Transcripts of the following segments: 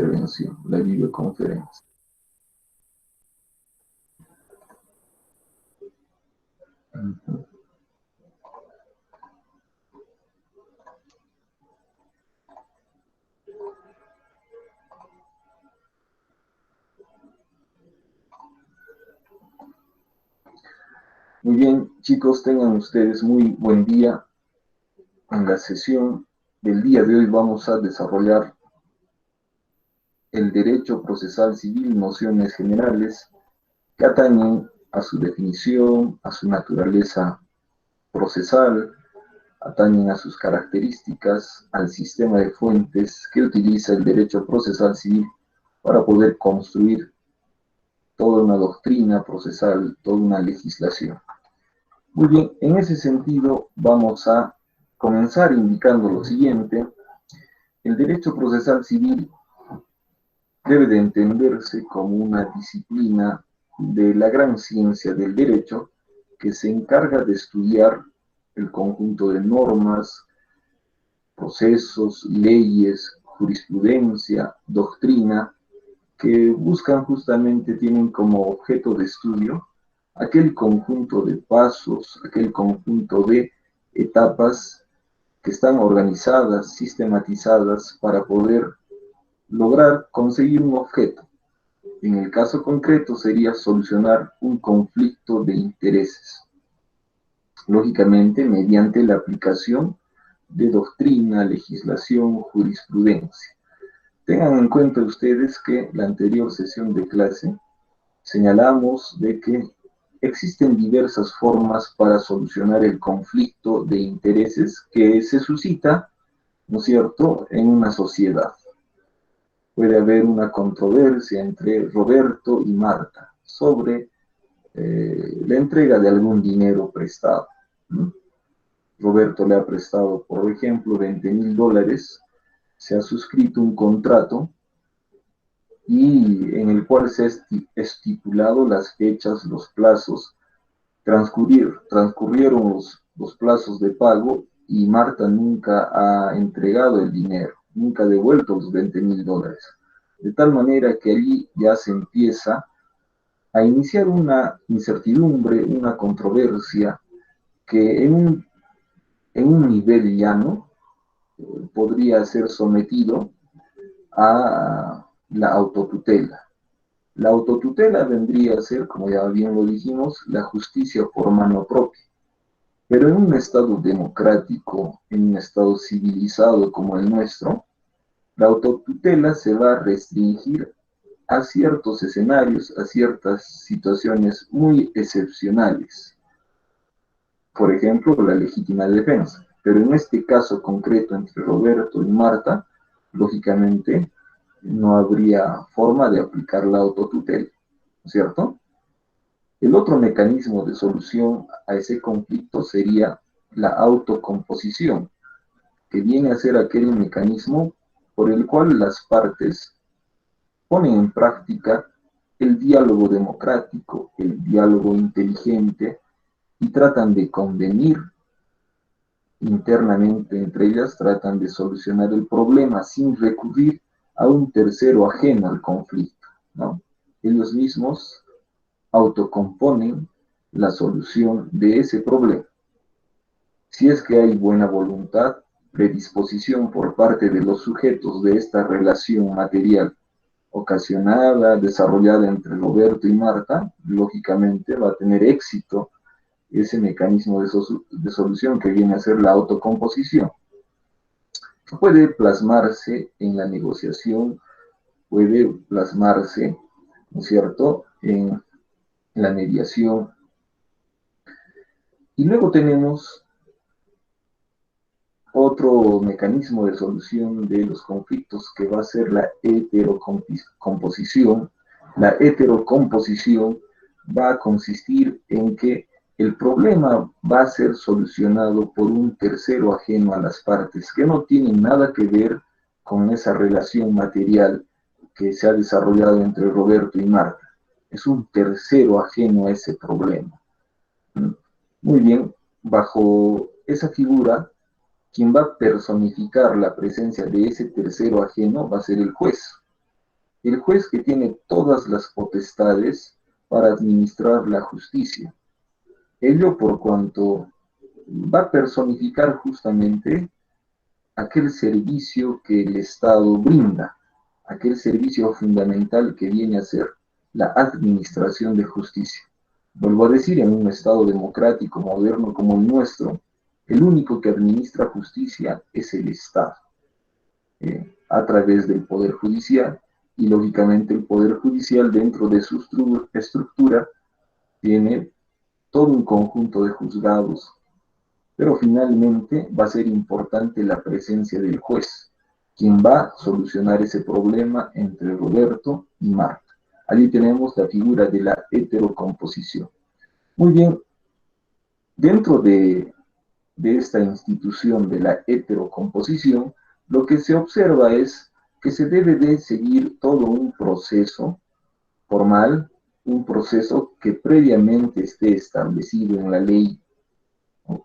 intervención, la videoconferencia. Muy bien, chicos, tengan ustedes muy buen día. En la sesión del día de hoy vamos a desarrollar el derecho procesal civil, nociones generales que atañen a su definición, a su naturaleza procesal, atañen a sus características, al sistema de fuentes que utiliza el derecho procesal civil para poder construir toda una doctrina procesal, toda una legislación. Muy bien, en ese sentido vamos a comenzar indicando lo siguiente. El derecho procesal civil debe de entenderse como una disciplina de la gran ciencia del derecho que se encarga de estudiar el conjunto de normas, procesos, leyes, jurisprudencia, doctrina, que buscan justamente, tienen como objeto de estudio aquel conjunto de pasos, aquel conjunto de etapas que están organizadas, sistematizadas para poder lograr conseguir un objeto. En el caso concreto sería solucionar un conflicto de intereses, lógicamente mediante la aplicación de doctrina, legislación, jurisprudencia. Tengan en cuenta ustedes que la anterior sesión de clase señalamos de que existen diversas formas para solucionar el conflicto de intereses que se suscita, ¿no es cierto?, en una sociedad. Puede haber una controversia entre Roberto y Marta sobre la entrega de algún dinero prestado, ¿no? Roberto le ha prestado, por ejemplo, $20,000, se ha suscrito un contrato y en el cual se ha estipulado las fechas, los plazos. Transcurrieron los plazos de pago y Marta nunca ha entregado el dinero, nunca ha devuelto los $20,000. De tal manera que allí ya se empieza a iniciar una incertidumbre, una controversia que en un nivel llano podría ser sometido a la autotutela. La autotutela vendría a ser, como ya bien lo dijimos, la justicia por mano propia. Pero en un estado democrático, en un estado civilizado como el nuestro, la autotutela se va a restringir a ciertos escenarios, a ciertas situaciones muy excepcionales. Por ejemplo, la legítima defensa. Pero en este caso concreto entre Roberto y Marta, lógicamente no habría forma de aplicar la autotutela, ¿no es cierto? El otro mecanismo de solución a ese conflicto sería la autocomposición, que viene a ser aquel mecanismo por el cual las partes ponen en práctica el diálogo democrático, el diálogo inteligente, y tratan de convenir internamente entre ellas, tratan de solucionar el problema sin recurrir a un tercero ajeno al conflicto, ¿no? Ellos mismos autocomponen la solución de ese problema. Si es que hay buena voluntad, predisposición por parte de los sujetos de esta relación material ocasionada, desarrollada entre Roberto y Marta, lógicamente va a tener éxito ese mecanismo de solución que viene a ser la autocomposición. Puede plasmarse en la negociación, puede plasmarse, ¿no es cierto?, en la mediación. Y luego tenemos otro mecanismo de solución de los conflictos que va a ser la heterocomposición. La heterocomposición va a consistir en que el problema va a ser solucionado por un tercero ajeno a las partes, que no tiene nada que ver con esa relación material que se ha desarrollado entre Roberto y Marta. Es un tercero ajeno a ese problema. Muy bien, bajo esa figura, quien va a personificar la presencia de ese tercero ajeno va a ser el juez. el juez que tiene todas las potestades para administrar la justicia. Ello por cuanto va a personificar justamente aquel servicio que el Estado brinda, aquel servicio fundamental que viene a ser la administración de justicia. Vuelvo a decir, en un Estado democrático, moderno como el nuestro, el único que administra justicia es el Estado, a través del Poder Judicial, y lógicamente el Poder Judicial dentro de su estructura tiene todo un conjunto de juzgados, pero finalmente va a ser importante la presencia del juez, quien va a solucionar ese problema entre Roberto y Marta. Allí tenemos la figura de la heterocomposición. Muy bien, dentro de esta institución de la heterocomposición, lo que se observa es que se debe de seguir todo un proceso formal, un proceso que previamente esté establecido en la ley,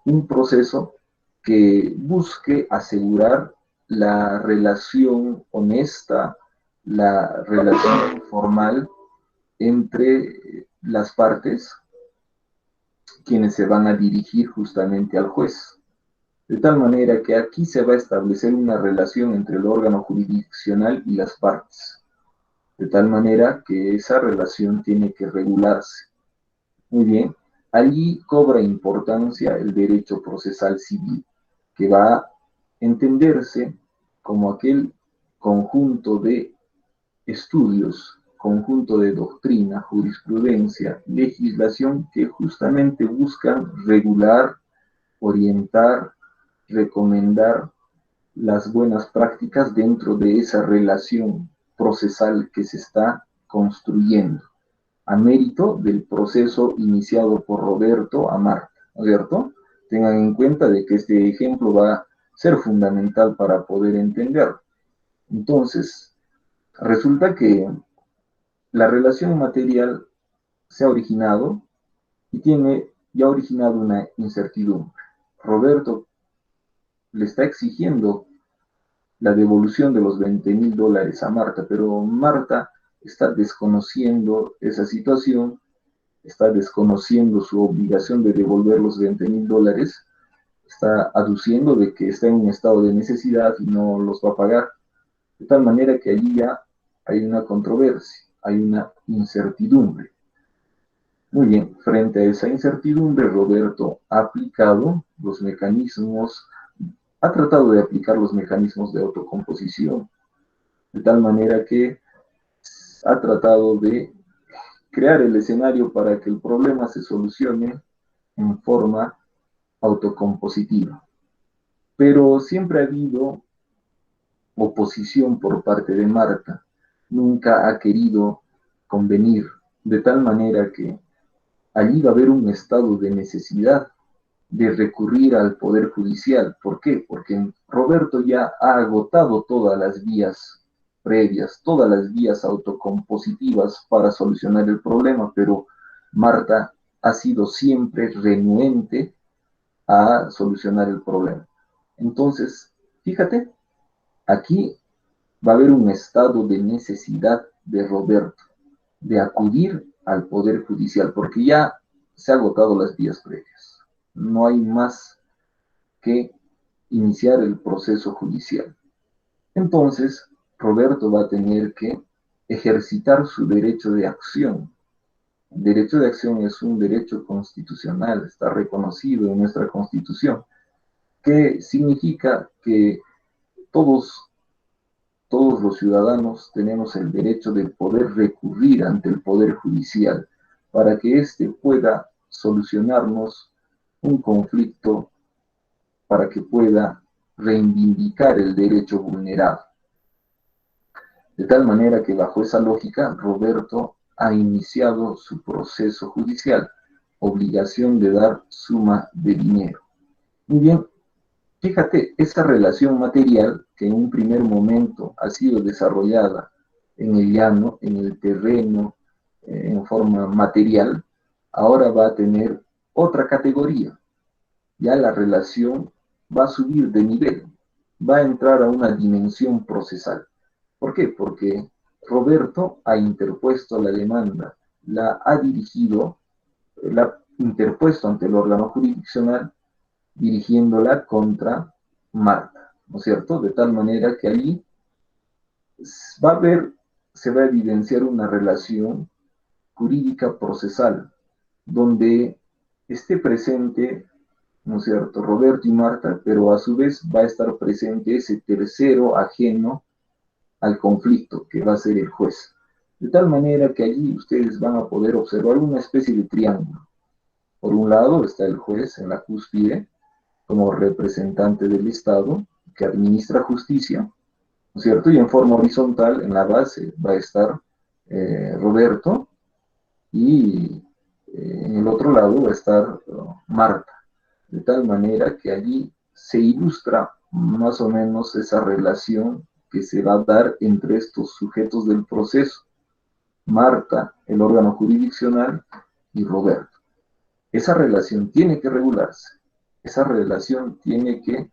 un proceso que busque asegurar la relación honesta, la relación formal entre las partes, quienes se van a dirigir justamente al juez. De tal manera que aquí se va a establecer una relación entre el órgano jurisdiccional y las partes. De tal manera que esa relación tiene que regularse. Muy bien, allí cobra importancia el derecho procesal civil, que va a entenderse como aquel conjunto de estudios, conjunto de doctrina, jurisprudencia, legislación que justamente buscan regular, orientar, recomendar las buenas prácticas dentro de esa relación procesal que se está construyendo, a mérito del proceso iniciado por Roberto a Marta, ¿no es cierto? Tengan en cuenta de que este ejemplo va a ser fundamental para poder entenderlo. Entonces, resulta que la relación material se ha originado y tiene ya originado una incertidumbre. Roberto le está exigiendo la devolución de los $20,000 a Marta, pero Marta está desconociendo esa situación, está desconociendo su obligación de devolver los $20,000, está aduciendo de que está en un estado de necesidad y no los va a pagar, de tal manera que allí ya hay una controversia, hay una incertidumbre. Muy bien, frente a esa incertidumbre, Roberto ha aplicado los mecanismos, ha tratado de aplicar los mecanismos de autocomposición, de tal manera que ha tratado de crear el escenario para que el problema se solucione en forma autocompositiva. Pero siempre ha habido oposición por parte de Marta, nunca ha querido convenir, de tal manera que allí va a haber un estado de necesidad de recurrir al Poder Judicial. ¿Por qué? Porque Roberto ya ha agotado todas las vías previas, todas las vías autocompositivas para solucionar el problema, pero Marta ha sido siempre renuente a solucionar el problema. Entonces, fíjate, aquí va a haber un estado de necesidad de Roberto, de acudir al Poder Judicial, porque ya se han agotado las vías previas. No hay más que iniciar el proceso judicial. Entonces, Roberto va a tener que ejercitar su derecho de acción. El derecho de acción es un derecho constitucional, está reconocido en nuestra Constitución, que significa que todos todos los ciudadanos tenemos el derecho de poder recurrir ante el Poder Judicial para que éste pueda solucionarnos un conflicto, para que pueda reivindicar el derecho vulnerado. De tal manera que bajo esa lógica, Roberto ha iniciado su proceso judicial, obligación de dar suma de dinero. Muy bien, fíjate, esa relación material que en un primer momento ha sido desarrollada en el llano, en el terreno, en forma material, ahora va a tener otra categoría. Ya la relación va a subir de nivel, va a entrar a una dimensión procesal. ¿Por qué? Porque Roberto ha interpuesto la demanda, la ha dirigido, la ha interpuesto ante el órgano jurisdiccional, dirigiéndola contra Marta, ¿no es cierto? De tal manera que allí va a haber, se va a evidenciar una relación jurídica procesal, donde esté presente, ¿no es cierto?, Roberto y Marta, pero a su vez va a estar presente ese tercero ajeno al conflicto, que va a ser el juez. De tal manera que allí ustedes van a poder observar una especie de triángulo. Por un lado está el juez en la cúspide, como representante del Estado, que administra justicia, ¿no es cierto? Y en forma horizontal, en la base, va a estar Roberto, y en el otro lado va a estar Marta. De tal manera que allí se ilustra más o menos esa relación que se va a dar entre estos sujetos del proceso, Marta, el órgano jurisdiccional, y Roberto. Esa relación tiene que regularse, esa relación tiene que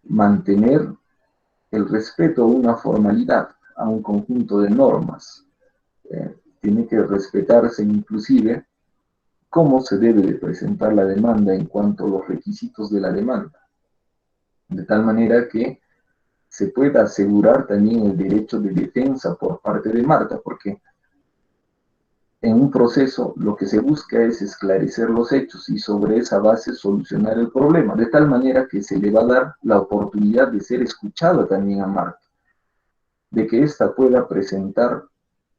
mantener el respeto a una formalidad, a un conjunto de normas. Tiene que respetarse inclusive cómo se debe de presentar la demanda en cuanto a los requisitos de la demanda, de tal manera que se pueda asegurar también el derecho de defensa por parte de Marta, porque en un proceso lo que se busca es esclarecer los hechos y sobre esa base solucionar el problema, de tal manera que se le va a dar la oportunidad de ser escuchada también a Marta, de que ésta pueda presentar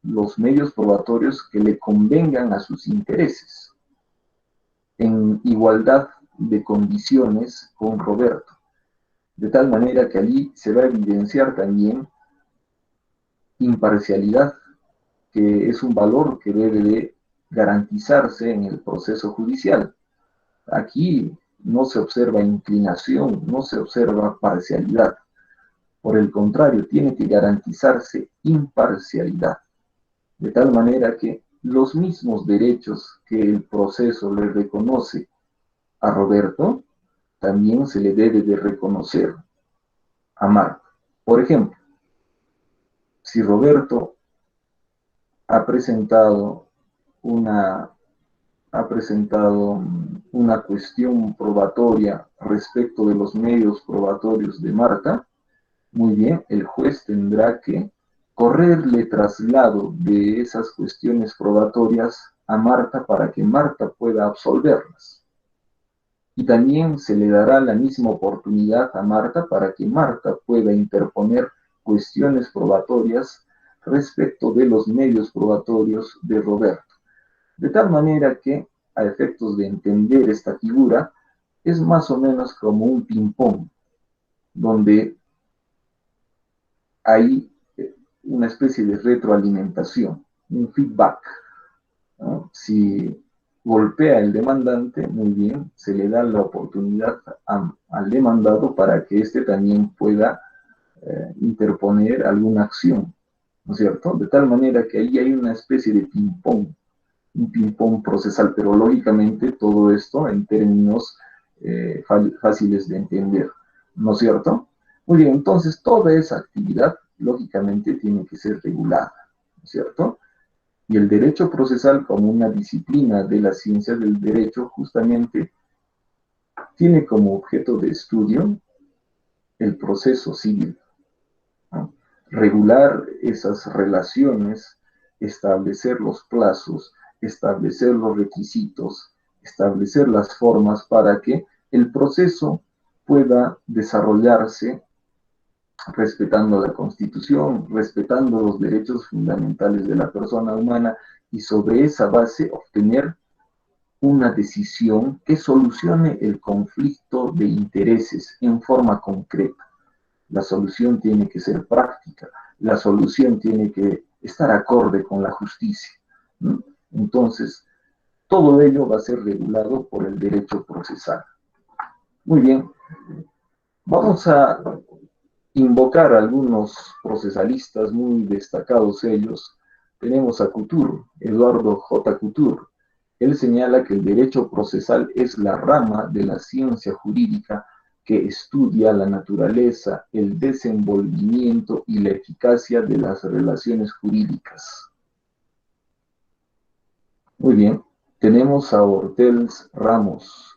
los medios probatorios que le convengan a sus intereses, en igualdad de condiciones con Roberto, de tal manera que allí se va a evidenciar también imparcialidad, que es un valor que debe de garantizarse en el proceso judicial. Aquí no se observa inclinación, no se observa parcialidad. Por el contrario, tiene que garantizarse imparcialidad, de tal manera que los mismos derechos que el proceso le reconoce a Roberto, también se le debe de reconocer a Marta. Por ejemplo, si Roberto ha presentado una, ha presentado una cuestión probatoria respecto de los medios probatorios de Marta, muy bien, el juez tendrá que correrle traslado de esas cuestiones probatorias a Marta para que Marta pueda absolverlas. Y también se le dará la misma oportunidad a Marta para que Marta pueda interponer cuestiones probatorias respecto de los medios probatorios de Roberto. De tal manera que, a efectos de entender esta figura, es más o menos como un ping-pong, donde hay una especie de retroalimentación, un feedback, ¿no? Si golpea el demandante, muy bien, se le da la oportunidad al demandado para que éste también pueda interponer alguna acción, ¿no es cierto? De tal manera que ahí hay una especie de ping-pong, un ping-pong procesal, pero lógicamente todo esto en términos fáciles de entender, ¿no es cierto? Muy bien, entonces toda esa actividad lógicamente tiene que ser regulada, ¿no es cierto? Y el derecho procesal, como una disciplina de la ciencia del derecho, justamente tiene como objeto de estudio el proceso civil, ¿no? Regular esas relaciones, establecer los plazos, establecer los requisitos, establecer las formas para que el proceso pueda desarrollarse respetando la Constitución, respetando los derechos fundamentales de la persona humana y sobre esa base obtener una decisión que solucione el conflicto de intereses en forma concreta. La solución tiene que ser práctica, la solución tiene que estar acorde con la justicia, ¿no? Entonces, todo ello va a ser regulado por el derecho procesal. Muy bien, vamos a invocar a algunos procesalistas muy destacados ellos. Tenemos a Couture, Eduardo J. Couture. Él señala que el derecho procesal es la rama de la ciencia jurídica que estudia la naturaleza, el desenvolvimiento y la eficacia de las relaciones jurídicas. Muy bien, tenemos a Ortels Ramos.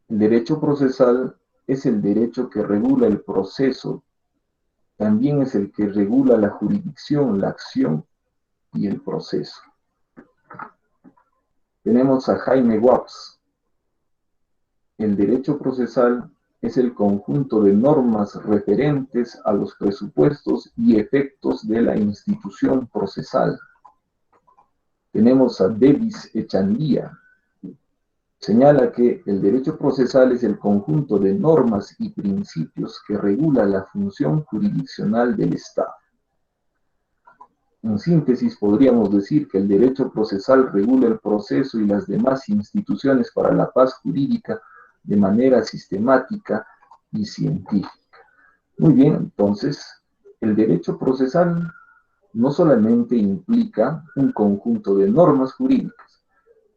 El derecho procesal es el derecho que regula el proceso, también es el que regula la jurisdicción, la acción y el proceso. Tenemos a Jaime Waps. El derecho procesal es el conjunto de normas referentes a los presupuestos y efectos de la institución procesal. Tenemos a Davis Echandía. Señala que el derecho procesal es el conjunto de normas y principios que regula la función jurisdiccional del Estado. En síntesis, podríamos decir que el derecho procesal regula el proceso y las demás instituciones para la paz jurídica de manera sistemática y científica. Muy bien, entonces, el derecho procesal no solamente implica un conjunto de normas jurídicas,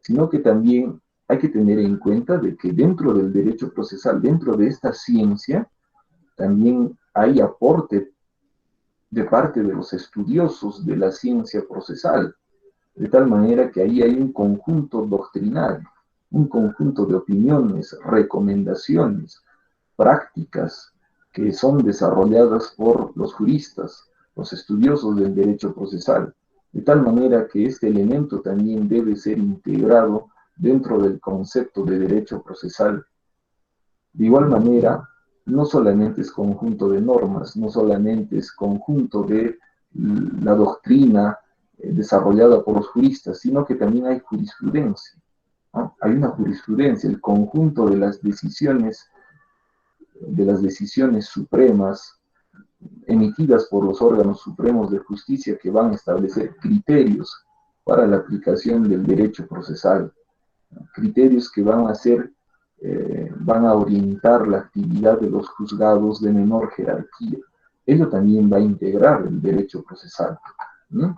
sino que también hay que tener en cuenta de que dentro del derecho procesal, dentro de esta ciencia, también hay aporte de parte de los estudiosos de la ciencia procesal, de tal manera que ahí hay un conjunto doctrinario, un conjunto de opiniones, recomendaciones, prácticas que son desarrolladas por los juristas, los estudiosos del derecho procesal, de tal manera que este elemento también debe ser integrado dentro del concepto de derecho procesal. De igual manera, no solamente es conjunto de normas, no solamente es conjunto de la doctrina desarrollada por los juristas, sino que también hay jurisprudencia, ¿no? Hay una jurisprudencia, el conjunto de las decisiones supremas emitidas por los órganos supremos de justicia que van a establecer criterios para la aplicación del derecho procesal, criterios que van a orientar la actividad de los juzgados de menor jerarquía. Ello también va a integrar el derecho procesal, ¿no?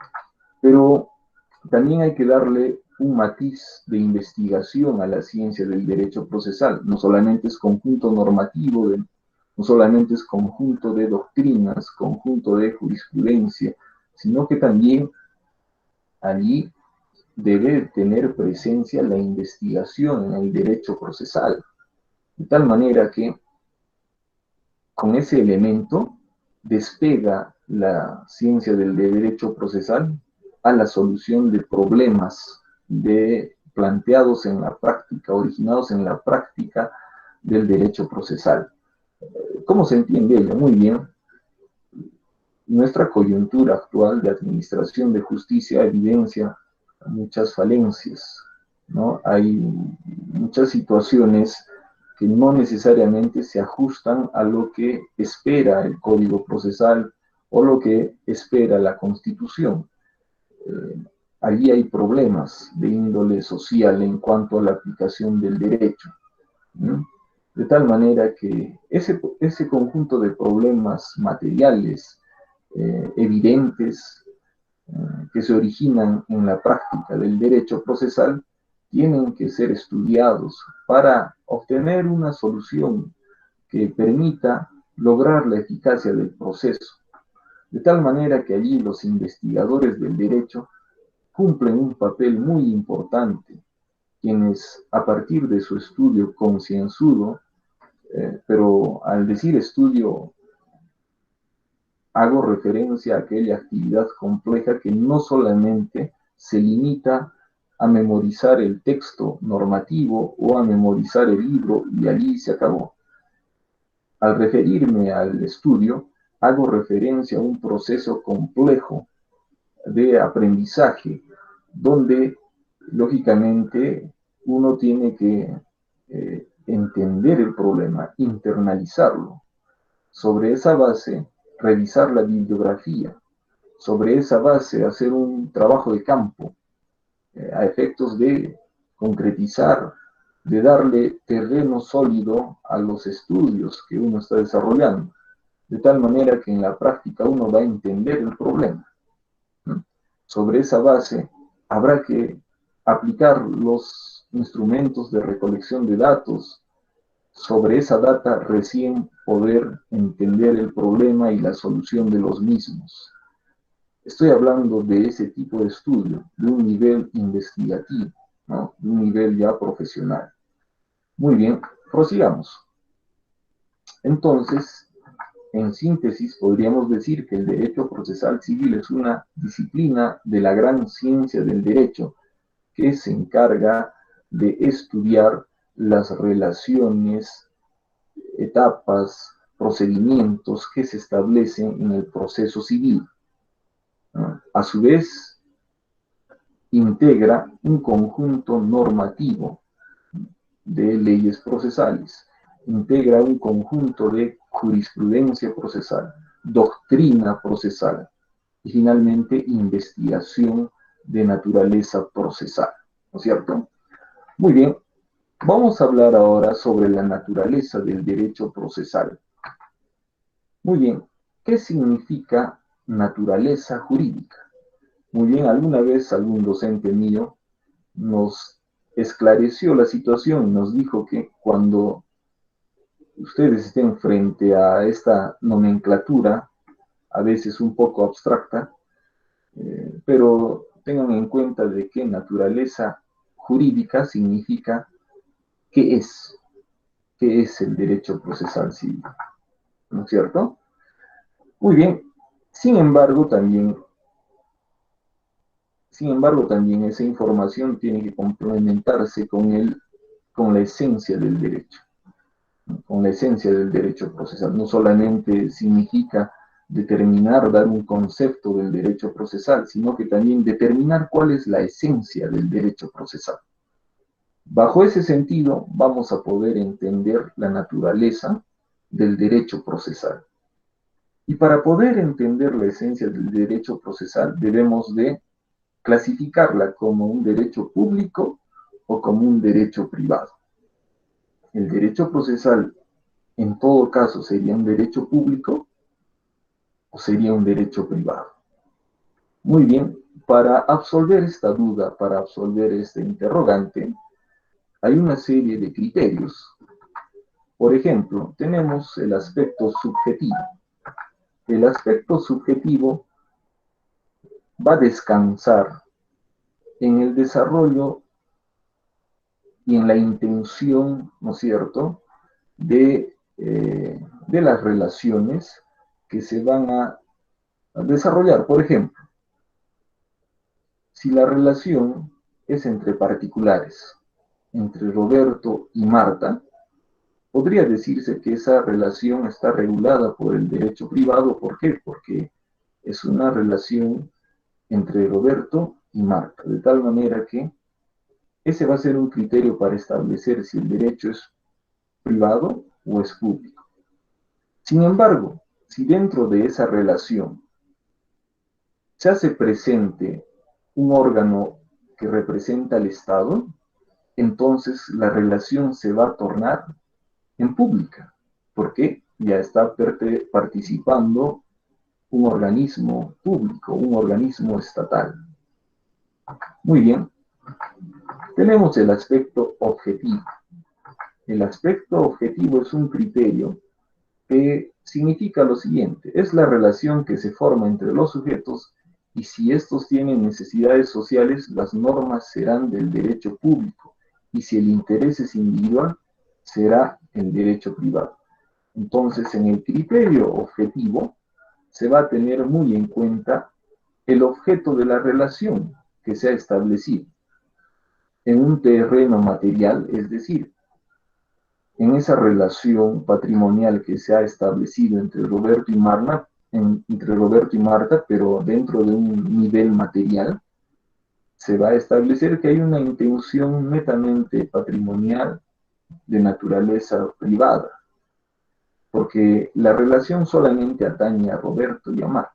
Pero también hay que darle un matiz de investigación a la ciencia del derecho procesal. No solamente es conjunto normativo, no solamente es conjunto de doctrinas, conjunto de jurisprudencia, sino que también allí debe tener presencia la investigación en el derecho procesal, de tal manera que con ese elemento despega la ciencia del derecho procesal a la solución de problemas planteados en la práctica, originados en la práctica del derecho procesal. ¿Cómo se entiende ello? Muy bien. Nuestra coyuntura actual de administración de justicia evidencia muchas falencias, ¿no? Hay muchas situaciones que no necesariamente se ajustan a lo que espera el Código Procesal o lo que espera la Constitución. Allí hay problemas de índole social en cuanto a la aplicación del derecho, ¿no? De tal manera que ese conjunto de problemas materiales evidentes que se originan en la práctica del derecho procesal tienen que ser estudiados para obtener una solución que permita lograr la eficacia del proceso, de tal manera que allí los investigadores del derecho cumplen un papel muy importante, quienes a partir de su estudio concienzudo, pero al decir estudio hago referencia a aquella actividad compleja que no solamente se limita a memorizar el texto normativo o a memorizar el libro y allí se acabó. Al referirme al estudio, hago referencia a un proceso complejo de aprendizaje, donde lógicamente uno tiene que entender el problema, internalizarlo. Sobre esa base, revisar la bibliografía, sobre esa base hacer un trabajo de campo a efectos de concretizar, de darle terreno sólido a los estudios que uno está desarrollando, de tal manera que en la práctica uno va a entender el problema, ¿no? Sobre esa base habrá que aplicar los instrumentos de recolección de datos, sobre esa data recién poder entender el problema y la solución de los mismos. Estoy hablando de ese tipo de estudio, de un nivel investigativo, ¿no? De un nivel ya profesional. Muy bien, prosigamos. Entonces, en síntesis, podríamos decir que el derecho procesal civil es una disciplina de la gran ciencia del derecho que se encarga de estudiar las relaciones, etapas, procedimientos que se establecen en el proceso civil. A su vez, integra un conjunto normativo de leyes procesales, integra un conjunto de jurisprudencia procesal, doctrina procesal y finalmente investigación de naturaleza procesal, ¿no es cierto? Muy bien, vamos a hablar ahora sobre la naturaleza del derecho procesal. Muy bien, ¿qué significa naturaleza jurídica? Muy bien, alguna vez algún docente mío nos esclareció la situación y nos dijo que cuando ustedes estén frente a esta nomenclatura, a veces un poco abstracta, pero tengan en cuenta de que naturaleza jurídica significa qué es el derecho procesal civil, ¿no es cierto? Muy bien, sin embargo, también esa información tiene que complementarse con la esencia del derecho, ¿no? Con la esencia del derecho procesal. No solamente significa determinar, dar un concepto del derecho procesal, sino que también determinar cuál es la esencia del derecho procesal. Bajo ese sentido, vamos a poder entender la naturaleza del derecho procesal. Y para poder entender la esencia del derecho procesal, debemos de clasificarla como un derecho público o como un derecho privado. El derecho procesal, en todo caso, sería un derecho público o sería un derecho privado. Muy bien, para absolver esta duda, para absolver este interrogante, hay una serie de criterios. Por ejemplo, tenemos el aspecto subjetivo. El aspecto subjetivo va a descansar en el desarrollo y en la intención, ¿no es cierto?, de las relaciones que se van a desarrollar. Por ejemplo, si la relación es entre particulares, entre Roberto y Marta, podría decirse que esa relación está regulada por el derecho privado. ¿Por qué? Porque es una relación entre Roberto y Marta, de tal manera que ese va a ser un criterio para establecer si el derecho es privado o es público. Sin embargo, si dentro de esa relación se hace presente un órgano que representa al Estado, entonces la relación se va a tornar en pública, porque ya está participando un organismo público, un organismo estatal. Muy bien, tenemos el aspecto objetivo. El aspecto objetivo es un criterio que significa lo siguiente: es la relación que se forma entre los sujetos y si estos tienen necesidades sociales, las normas serán del derecho público y si el interés es individual, será el derecho privado. Entonces, en el criterio objetivo se va a tener muy en cuenta el objeto de la relación que se ha establecido en un terreno material, es decir, en esa relación patrimonial que se ha establecido entre Roberto y Marta, pero dentro de un nivel material, se va a establecer que hay una intención netamente patrimonial de naturaleza privada, porque la relación solamente atañe a Roberto y a Marta.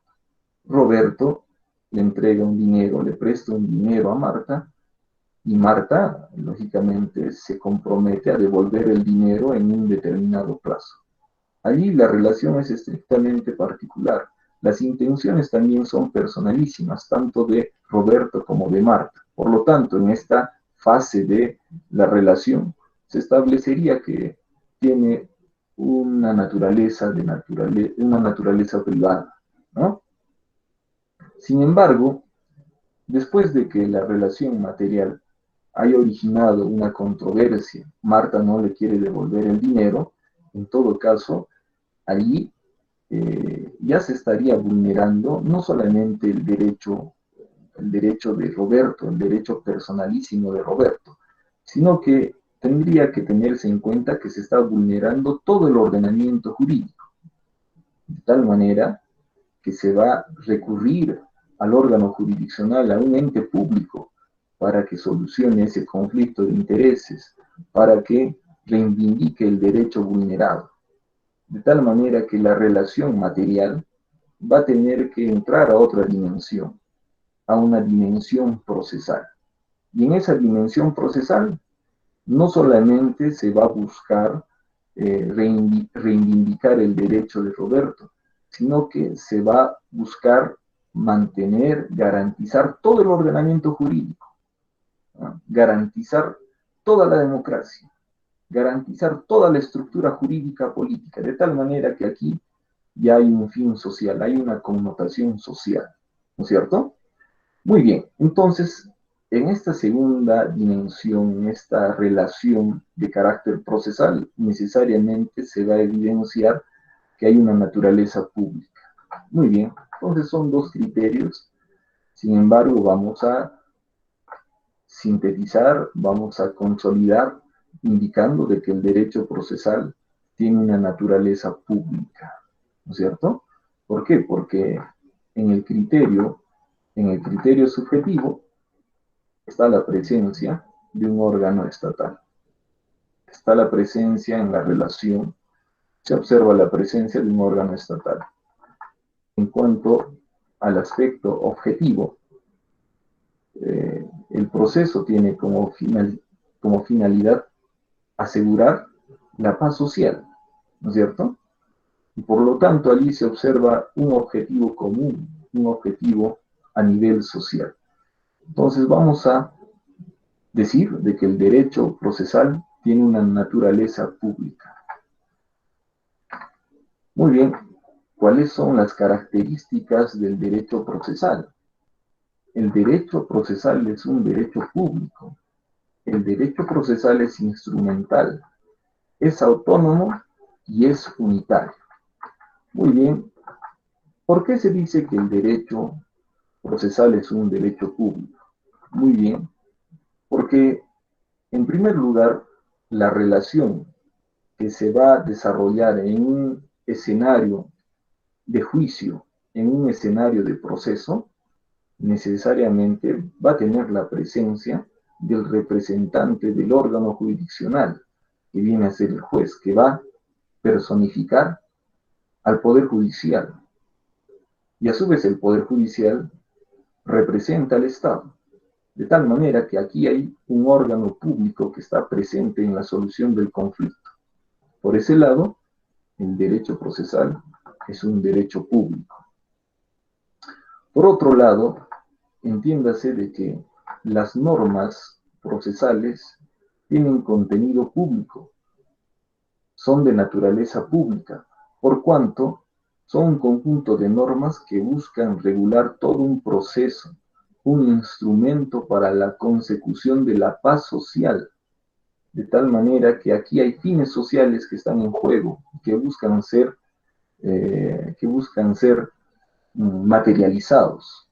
Roberto le entrega un dinero, le presta un dinero a Marta, y Marta, lógicamente, se compromete a devolver el dinero en un determinado plazo. Allí la relación es estrictamente particular. Las intenciones también son personalísimas, tanto de Roberto como de Marta. Por lo tanto, en esta fase de la relación, se establecería que tiene una naturaleza, una naturaleza privada, ¿no? Sin embargo, después de que la relación material haya originado una controversia, Marta no le quiere devolver el dinero, en todo caso, allí ya se estaría vulnerando no solamente el derecho de Roberto, el derecho personalísimo de Roberto, sino que tendría que tenerse en cuenta que se está vulnerando todo el ordenamiento jurídico, de tal manera que se va a recurrir al órgano jurisdiccional, a un ente público, para que solucione ese conflicto de intereses, para que reivindique el derecho vulnerado. De tal manera que la relación material va a tener que entrar a otra dimensión, a una dimensión procesal. Y en esa dimensión procesal no solamente se va a buscar reivindicar el derecho de Roberto, sino que se va a buscar mantener, garantizar todo el ordenamiento jurídico, ¿no? Garantizar toda la democracia, garantizar toda la estructura jurídica política, de tal manera que aquí ya hay un fin social, hay una connotación social, ¿no es cierto? Muy bien, entonces, en esta segunda dimensión, en esta relación de carácter procesal, necesariamente se va a evidenciar que hay una naturaleza pública. Muy bien, entonces son dos criterios, sin embargo, vamos a sintetizar, vamos a consolidar, indicando de que el derecho procesal tiene una naturaleza pública, ¿no es cierto? ¿Por qué? Porque en el criterio subjetivo, está la presencia de un órgano estatal. Está la presencia en la relación, se observa la presencia de un órgano estatal. En cuanto al aspecto objetivo, el proceso tiene como finalidad asegurar la paz social, ¿no es cierto? Y por lo tanto allí se observa un objetivo común, un objetivo a nivel social. Entonces vamos a decir de que el derecho procesal tiene una naturaleza pública. Muy bien, ¿cuáles son las características del derecho procesal? El derecho procesal es un derecho público. El derecho procesal es instrumental, es autónomo y es unitario. Muy bien, ¿por qué se dice que el derecho procesal es un derecho público? Muy bien, porque en primer lugar, la relación que se va a desarrollar en un escenario de juicio, en un escenario de proceso, necesariamente va a tener la presencia del representante del órgano jurisdiccional, que viene a ser el juez, que va a personificar al Poder Judicial. Y a su vez el Poder Judicial representa al Estado. De tal manera que aquí hay un órgano público que está presente en la solución del conflicto. Por ese lado, el derecho procesal es un derecho público. Por otro lado, entiéndase de que las normas procesales tienen contenido público, son de naturaleza pública, por cuanto son un conjunto de normas que buscan regular todo un proceso, un instrumento para la consecución de la paz social, de tal manera que aquí hay fines sociales que están en juego, que buscan ser materializados,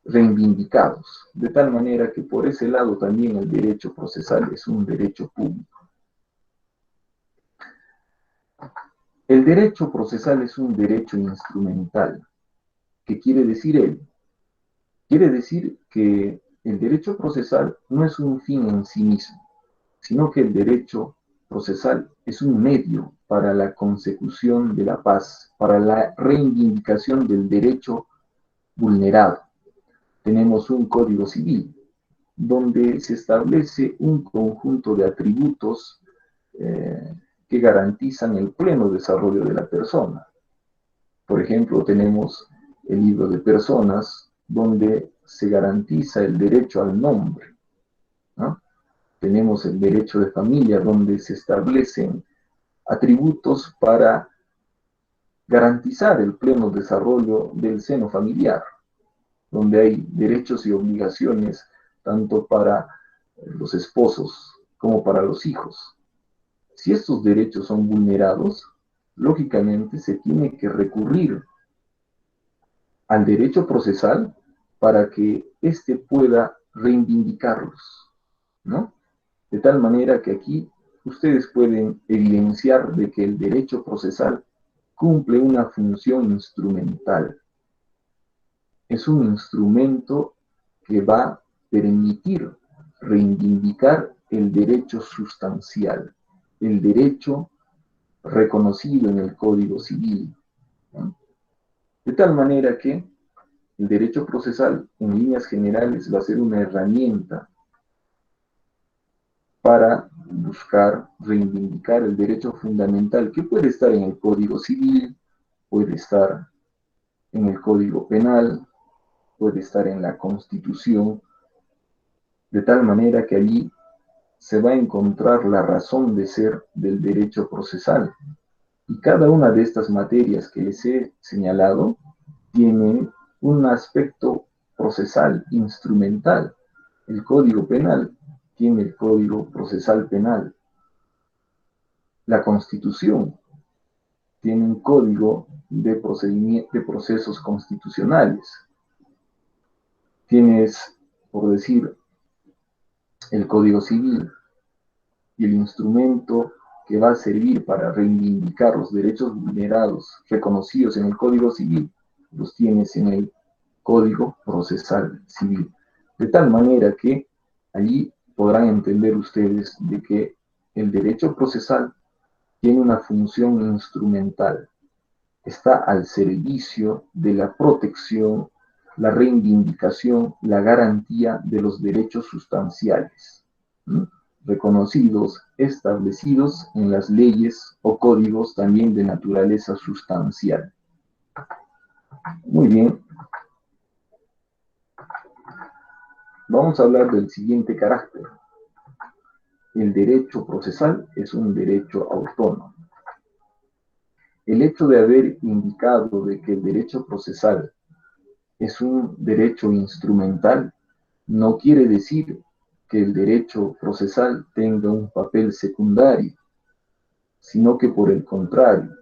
reivindicados, de tal manera que por ese lado también el derecho procesal es un derecho público. El derecho procesal es un derecho instrumental. ¿Qué quiere decir él? Quiere decir que el derecho procesal no es un fin en sí mismo, sino que el derecho procesal es un medio para la consecución de la paz, para la reivindicación del derecho vulnerado. Tenemos un código civil donde se establece un conjunto de atributos que garantizan el pleno desarrollo de la persona. Por ejemplo, tenemos el libro de personas donde se garantiza el derecho al nombre, ¿no? Tenemos el derecho de familia donde se establecen atributos para garantizar el pleno desarrollo del seno familiar, donde hay derechos y obligaciones tanto para los esposos como para los hijos. Si estos derechos son vulnerados, lógicamente se tiene que recurrir al derecho procesal para que éste pueda reivindicarlos, ¿no? De tal manera que aquí ustedes pueden evidenciar de que el derecho procesal cumple una función instrumental. Es un instrumento que va a permitir reivindicar el derecho sustancial, el derecho reconocido en el Código Civil, ¿no? De tal manera que el derecho procesal, en líneas generales, va a ser una herramienta para buscar reivindicar el derecho fundamental que puede estar en el Código Civil, puede estar en el Código Penal, puede estar en la Constitución, de tal manera que allí se va a encontrar la razón de ser del derecho procesal. Y cada una de estas materias que les he señalado tiene un aspecto procesal, instrumental. El Código Penal tiene el Código Procesal Penal. La Constitución tiene un código de procesos constitucionales. Tienes, por decir, el Código Civil y el instrumento que va a servir para reivindicar los derechos vulnerados reconocidos en el Código Civil, los tienes en el Código Procesal Civil. De tal manera que allí podrán entender ustedes de que el derecho procesal tiene una función instrumental, está al servicio de la protección, la reivindicación, la garantía de los derechos sustanciales, ¿sí? Reconocidos, establecidos en las leyes o códigos también de naturaleza sustancial. Muy bien. Vamos a hablar del siguiente carácter. El derecho procesal es un derecho autónomo. El hecho de haber indicado de que el derecho procesal es un derecho instrumental no quiere decir que el derecho procesal tenga un papel secundario, sino que por el contrario,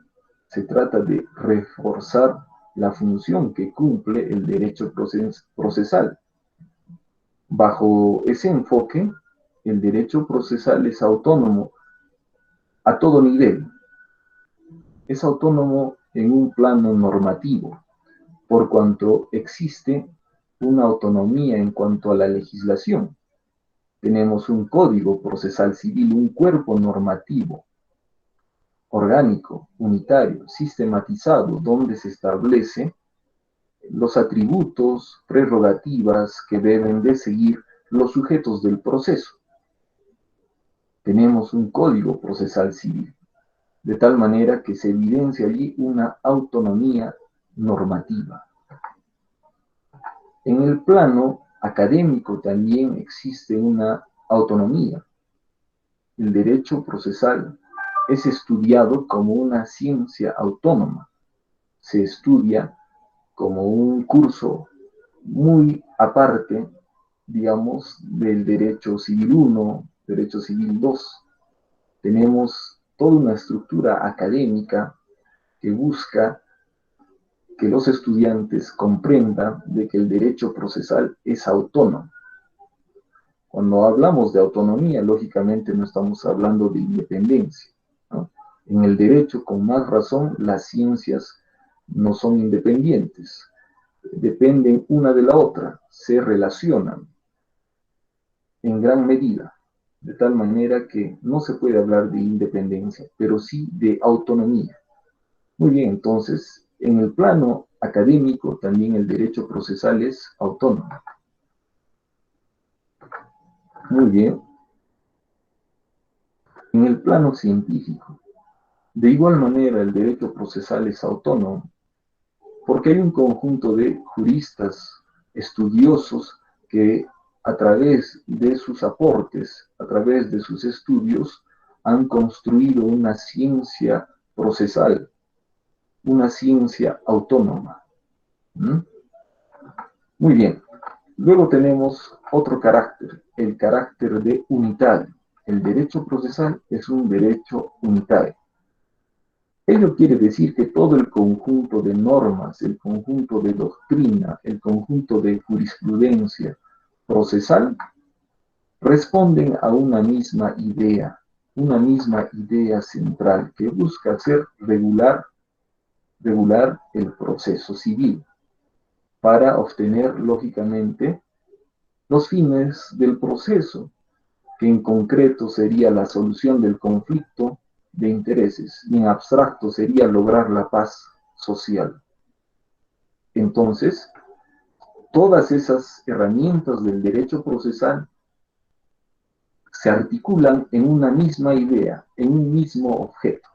se trata de reforzar la función que cumple el derecho procesal. Bajo ese enfoque, el derecho procesal es autónomo a todo nivel. Es autónomo en un plano normativo, por cuanto existe una autonomía en cuanto a la legislación. Tenemos un código procesal civil, un cuerpo normativo, orgánico, unitario, sistematizado, donde se establece los atributos, prerrogativas que deben de seguir los sujetos del proceso. Tenemos un código procesal civil, de tal manera que se evidencia allí una autonomía normativa. En el plano académico también existe una autonomía. El derecho procesal es estudiado como una ciencia autónoma. Se estudia como un curso muy aparte, digamos, del derecho civil 1, derecho civil 2. Tenemos toda una estructura académica que busca que los estudiantes comprendan de que el derecho procesal es autónomo. Cuando hablamos de autonomía, lógicamente no estamos hablando de independencia, ¿no? En el derecho, con más razón, las ciencias no son independientes, dependen una de la otra, se relacionan en gran medida, de tal manera que no se puede hablar de independencia, pero sí de autonomía. Muy bien, entonces, en el plano académico también el derecho procesal es autónomo. Muy bien. En el plano científico, de igual manera el derecho procesal es autónomo, porque hay un conjunto de juristas estudiosos que a través de sus aportes, a través de sus estudios, han construido una ciencia procesal, una ciencia autónoma. ¿Mm? Muy bien. Luego tenemos otro carácter, el carácter de unitario. El derecho procesal es un derecho unitario. Ello quiere decir que todo el conjunto de normas, el conjunto de doctrina, el conjunto de jurisprudencia procesal responden a una misma idea central que busca hacer regular el proceso civil para obtener, lógicamente, los fines del proceso, que en concreto sería la solución del conflicto de intereses y en abstracto sería lograr la paz social. Entonces, todas esas herramientas del derecho procesal se articulan en una misma idea, en un mismo objeto: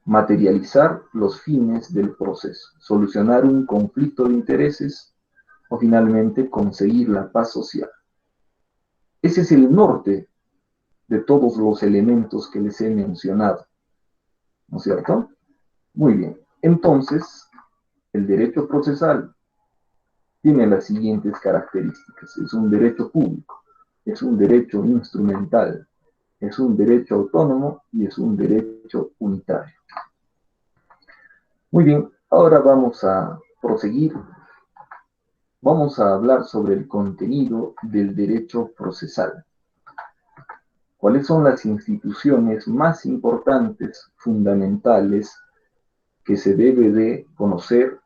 materializar los fines del proceso, solucionar un conflicto de intereses o finalmente conseguir la paz social. Ese es el norte de todos los elementos que les he mencionado, ¿no es cierto? Muy bien. Entonces, el derecho procesal tiene las siguientes características. Es un derecho público, es un derecho instrumental, es un derecho autónomo y es un derecho unitario. Muy bien, ahora vamos a proseguir. Vamos a hablar sobre el contenido del derecho procesal. ¿Cuáles son las instituciones más importantes, fundamentales, que se debe de conocer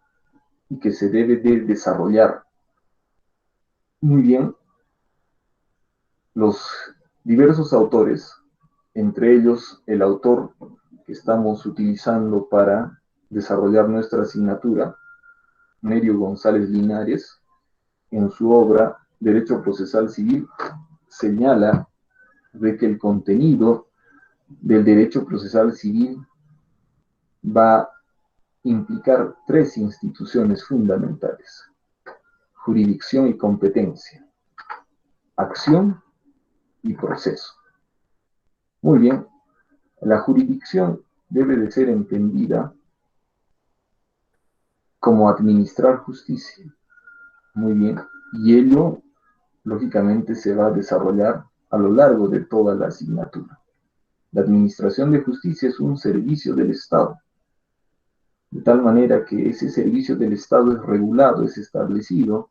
y que se debe de desarrollar? Muy bien, los diversos autores, entre ellos el autor que estamos utilizando para desarrollar nuestra asignatura, Nerio González Linares, en su obra Derecho Procesal Civil, señala de que el contenido del derecho procesal civil va a implicar tres instituciones fundamentales: jurisdicción y competencia, acción y proceso. Muy bien, la jurisdicción debe de ser entendida como administrar justicia. Muy bien, y ello lógicamente se va a desarrollar a lo largo de toda la asignatura. La administración de justicia es un servicio del Estado, de tal manera que ese servicio del Estado es regulado, es establecido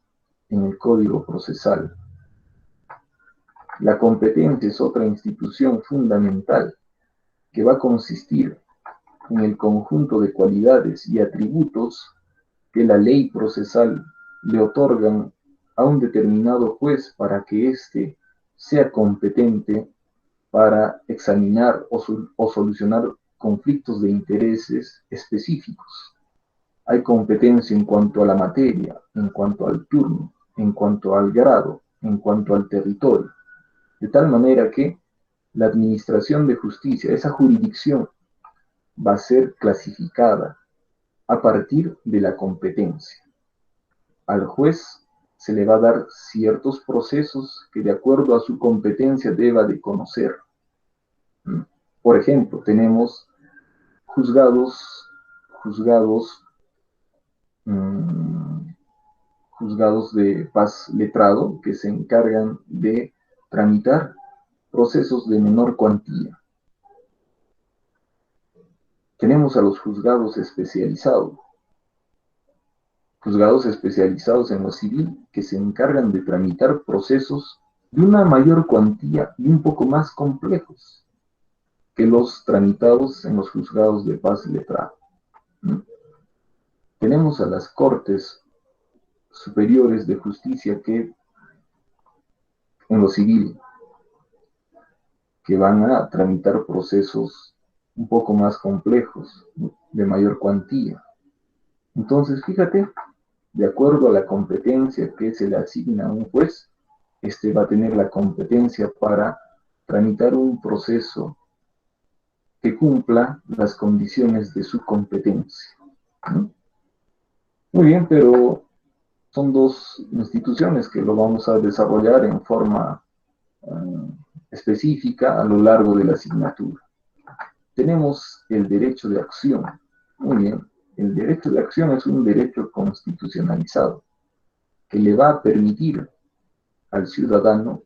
en el Código Procesal. La competencia es otra institución fundamental que va a consistir en el conjunto de cualidades y atributos que la ley procesal le otorgan a un determinado juez para que éste sea competente para examinar o solucionar conflictos de intereses específicos. Hay competencia en cuanto a la materia, en cuanto al turno, en cuanto al grado, en cuanto al territorio. De tal manera que la administración de justicia, esa jurisdicción, va a ser clasificada a partir de la competencia. Al juez se le va a dar ciertos procesos que de acuerdo a su competencia deba de conocer. Por ejemplo, tenemos juzgados de paz letrado que se encargan de tramitar procesos de menor cuantía. Tenemos a los juzgados especializados en lo civil que se encargan de tramitar procesos de una mayor cuantía y un poco más complejos que los tramitados en los juzgados de paz letrado. Tenemos a las Cortes Superiores de Justicia que en lo civil que van a tramitar procesos un poco más complejos, de mayor cuantía. Entonces, fíjate, de acuerdo a la competencia que se le asigna a un juez, este va a tener la competencia para tramitar un proceso que cumpla las condiciones de su competencia. ¿No? Muy bien, pero son dos instituciones que lo vamos a desarrollar en forma específica a lo largo de la asignatura. Tenemos el derecho de acción. Muy bien, el derecho de acción es un derecho constitucionalizado que le va a permitir al ciudadano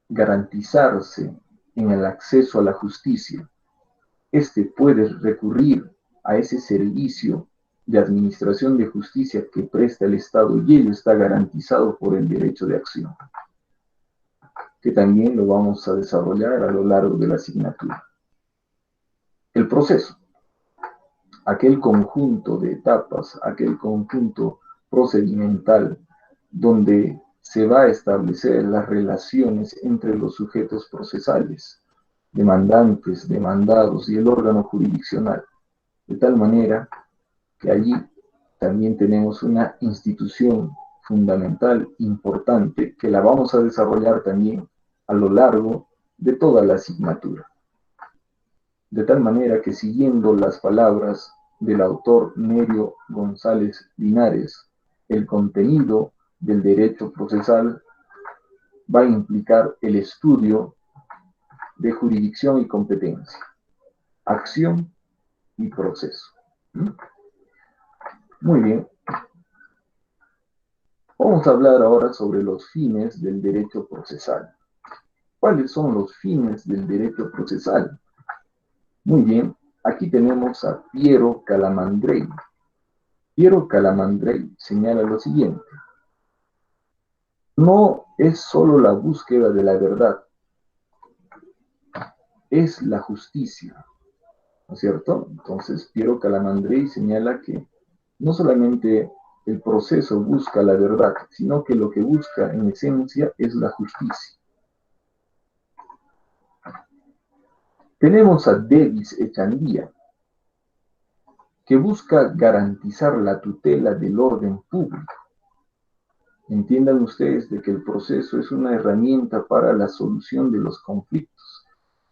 garantizarse en el acceso a la justicia. Este puede recurrir a ese servicio de administración de justicia que presta el Estado y ello está garantizado por el derecho de acción, que también lo vamos a desarrollar a lo largo de la asignatura. El proceso, aquel conjunto de etapas, aquel conjunto procedimental donde se va a establecer las relaciones entre los sujetos procesales, demandantes, demandados y el órgano jurisdiccional, de tal manera que allí también tenemos una institución fundamental, importante, que la vamos a desarrollar también a lo largo de toda la asignatura. De tal manera que siguiendo las palabras del autor Nerio González Linares, el contenido del derecho procesal va a implicar el estudio de jurisdicción y competencia, acción y proceso. Muy bien. Vamos a hablar ahora sobre los fines del derecho procesal. ¿Cuáles son los fines del derecho procesal? Muy bien, aquí tenemos a Piero Calamandrei. Piero Calamandrei señala lo siguiente: no es solo la búsqueda de la verdad, es la justicia, ¿no es cierto? Entonces, Piero Calamandrei señala que no solamente el proceso busca la verdad, sino que lo que busca en esencia es la justicia. Tenemos a Davis Echandía, que busca garantizar la tutela del orden público. Entiendan ustedes de que el proceso es una herramienta para la solución de los conflictos,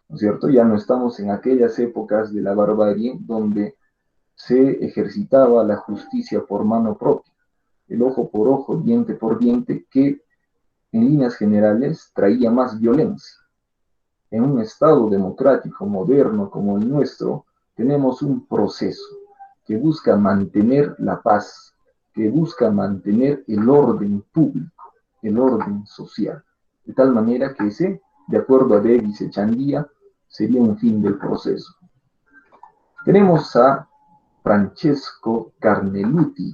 ¿no es cierto? Ya no estamos en aquellas épocas de la barbarie donde se ejercitaba la justicia por mano propia, el ojo por ojo, diente por diente, que en líneas generales traía más violencia. En un Estado democrático moderno como el nuestro, tenemos un proceso que busca mantener la paz, que busca mantener el orden público, el orden social. De tal manera que ese, de acuerdo a Davis Echandía, sería un fin del proceso. Tenemos a Francesco Carneluti.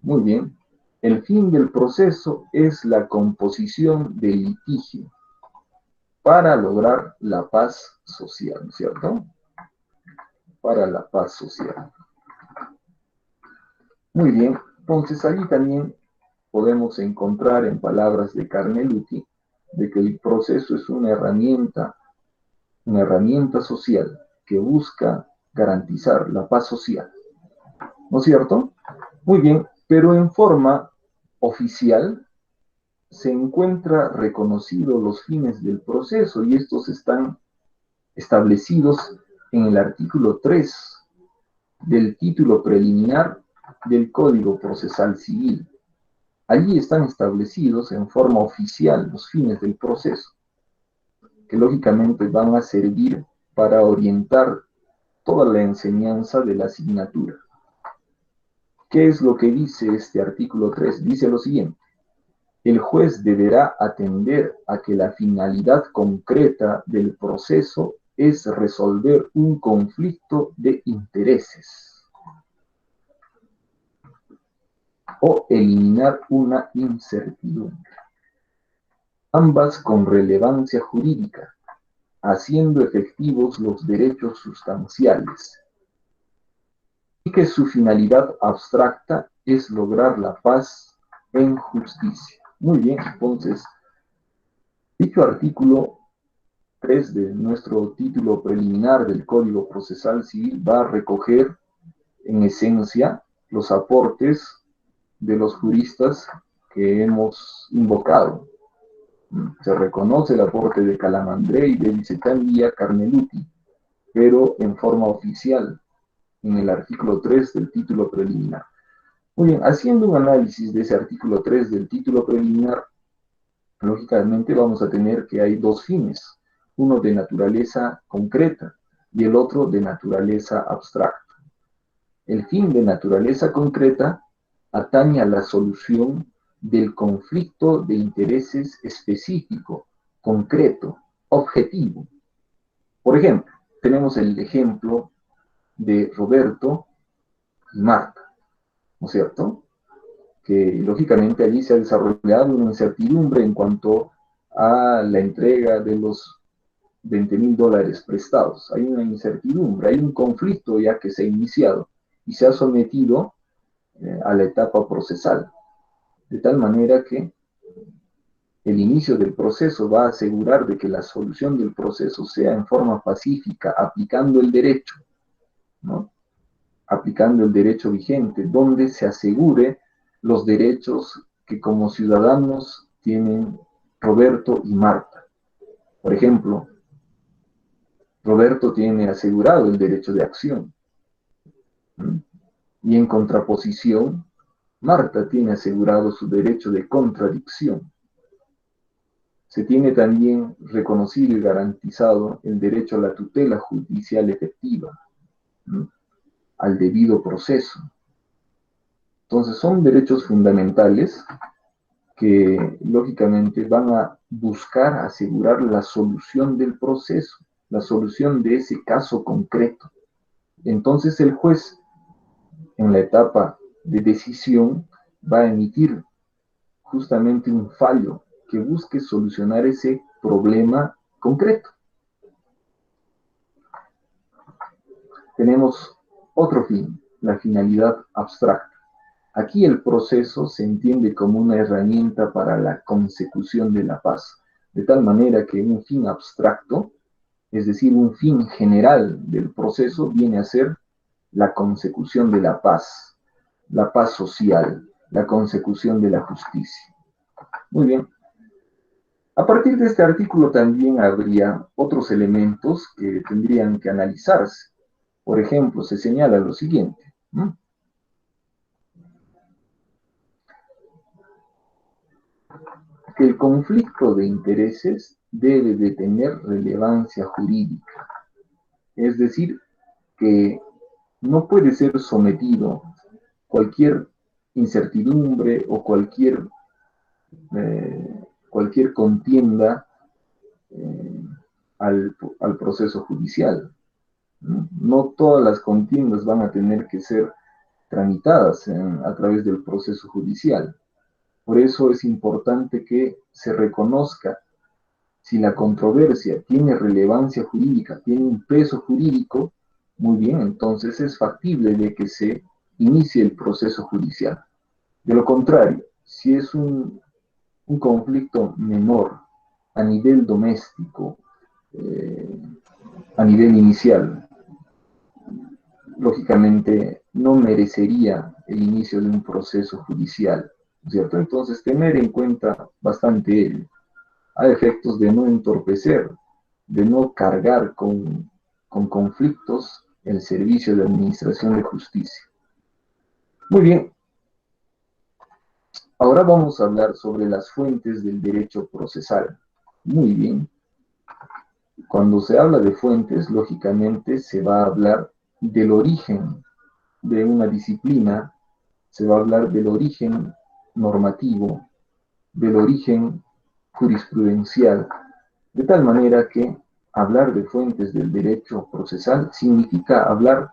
Muy bien. El fin del proceso es la composición del litigio para lograr la paz social, ¿cierto? Para la paz social. Muy bien, entonces allí también podemos encontrar en palabras de Carneluti de que el proceso es una herramienta social que busca garantizar la paz social, ¿no es cierto? Muy bien, pero en forma oficial se encuentra reconocidos los fines del proceso y estos están establecidos en el artículo 3 del título preliminar del Código Procesal Civil. Allí están establecidos en forma oficial los fines del proceso, que lógicamente van a servir para orientar toda la enseñanza de la asignatura. ¿Qué es lo que dice este artículo 3? Dice lo siguiente: el juez deberá atender a que la finalidad concreta del proceso es resolver un conflicto de intereses o eliminar una incertidumbre, ambas con relevancia jurídica, haciendo efectivos los derechos sustanciales, y que su finalidad abstracta es lograr la paz en justicia. Muy bien, entonces, dicho artículo 3 de nuestro título preliminar del Código Procesal Civil va a recoger, en esencia, los aportes de los juristas que hemos invocado. Se reconoce el aporte de Calamandrei, de Echandía, Carneluti, pero en forma oficial, en el artículo 3 del título preliminar. Muy bien, haciendo un análisis de ese artículo 3 del título preliminar, lógicamente vamos a tener que hay dos fines, uno de naturaleza concreta y el otro de naturaleza abstracta. El fin de naturaleza concreta atañe a la solución del conflicto de intereses específico, concreto, objetivo. Por ejemplo, tenemos el ejemplo de Roberto y Marta, ¿no es cierto? Que lógicamente allí se ha desarrollado una incertidumbre en cuanto a la entrega de los $20,000 prestados. Hay una incertidumbre, hay un conflicto ya que se ha iniciado y se ha sometido a la etapa procesal, de tal manera que el inicio del proceso va a asegurar de que la solución del proceso sea en forma pacífica, aplicando el derecho, ¿no? Aplicando el derecho vigente, donde se asegure los derechos que como ciudadanos tienen Roberto y Marta. Por ejemplo, Roberto tiene asegurado el derecho de acción, ¿no? Y en contraposición, Marta tiene asegurado su derecho de contradicción. Se tiene también reconocido y garantizado el derecho a la tutela judicial efectiva, ¿no? Al debido proceso. Entonces son derechos fundamentales que lógicamente van a buscar asegurar la solución del proceso, la solución de ese caso concreto. Entonces el juez, en la etapa de decisión, va a emitir justamente un fallo que busque solucionar ese problema concreto. Tenemos otro fin, la finalidad abstracta. Aquí el proceso se entiende como una herramienta para la consecución de la paz, de tal manera que un fin abstracto, es decir, un fin general del proceso, viene a ser la consecución de la paz social, la consecución de la justicia. Muy bien. A partir de este artículo también habría otros elementos que tendrían que analizarse. Por ejemplo, se señala lo siguiente, ¿no? Que el conflicto de intereses debe de tener relevancia jurídica, es decir, que no puede ser sometido cualquier incertidumbre o cualquier contienda eh, al proceso judicial. ¿No? No todas las contiendas van a tener que ser tramitadas a través del proceso judicial. Por eso es importante que se reconozca si la controversia tiene relevancia jurídica, tiene un peso jurídico, muy bien, entonces es factible de que se inicie el proceso judicial. De lo contrario, si es un conflicto menor a nivel doméstico, eh, a nivel inicial, lógicamente no merecería el inicio de un proceso judicial, ¿cierto? Entonces, tener en cuenta bastante ello, a efectos de no entorpecer, de no cargar con conflictos el servicio de administración de justicia. Muy bien, ahora vamos a hablar sobre las fuentes del derecho procesal. Muy bien, cuando se habla de fuentes, lógicamente se va a hablar del origen de una disciplina, se va a hablar del origen normativo, del origen jurisprudencial, de tal manera que hablar de fuentes del derecho procesal significa hablar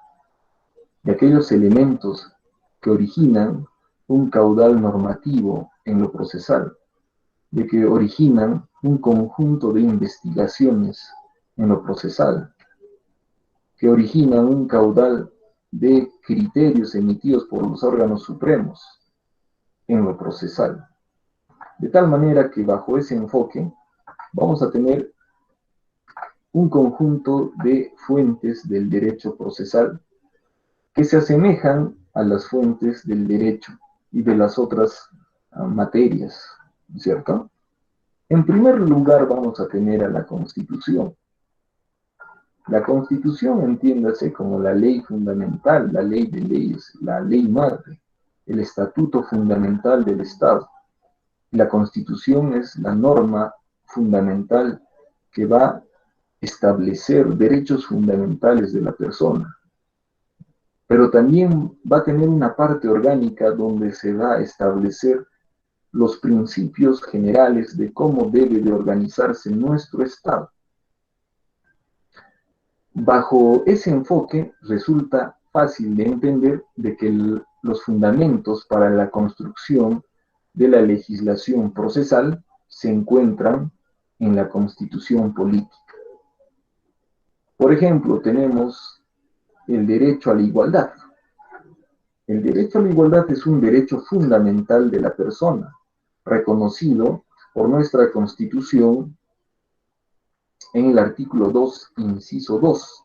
de aquellos elementos que originan un caudal normativo en lo procesal, de que originan un conjunto de investigaciones en lo procesal, que originan un caudal de criterios emitidos por los órganos supremos en lo procesal. De tal manera que bajo ese enfoque vamos a tener un conjunto de fuentes del derecho procesal que se asemejan a las fuentes del derecho y de las otras materias, ¿cierto? En primer lugar vamos a tener a la Constitución. La Constitución, entiéndase como la ley fundamental, la ley de leyes, la ley madre, el estatuto fundamental del Estado. La Constitución es la norma fundamental que va a establecer derechos fundamentales de la persona, pero también va a tener una parte orgánica donde se va a establecer los principios generales de cómo debe de organizarse nuestro Estado. Bajo ese enfoque resulta fácil de entender de que los fundamentos para la construcción de la legislación procesal se encuentran en la Constitución política. Por ejemplo, tenemos el derecho a la igualdad. El derecho a la igualdad es un derecho fundamental de la persona, reconocido por nuestra Constitución en el artículo 2, inciso 2,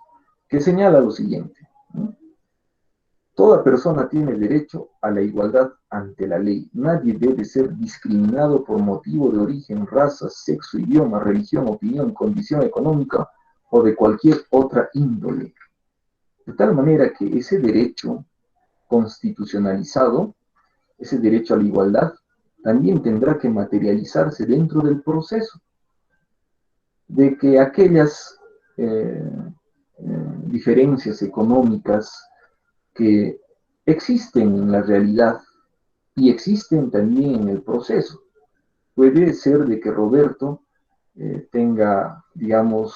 que señala lo siguiente, ¿no? Toda persona tiene derecho a la igualdad ante la ley. Nadie debe ser discriminado por motivo de origen, raza, sexo, idioma, religión, opinión, condición económica o de cualquier otra índole. De tal manera que ese derecho constitucionalizado, ese derecho a la igualdad, también tendrá que materializarse dentro del proceso de que aquellas diferencias económicas que existen en la realidad y existen también en el proceso. Puede ser de que Roberto tenga, digamos,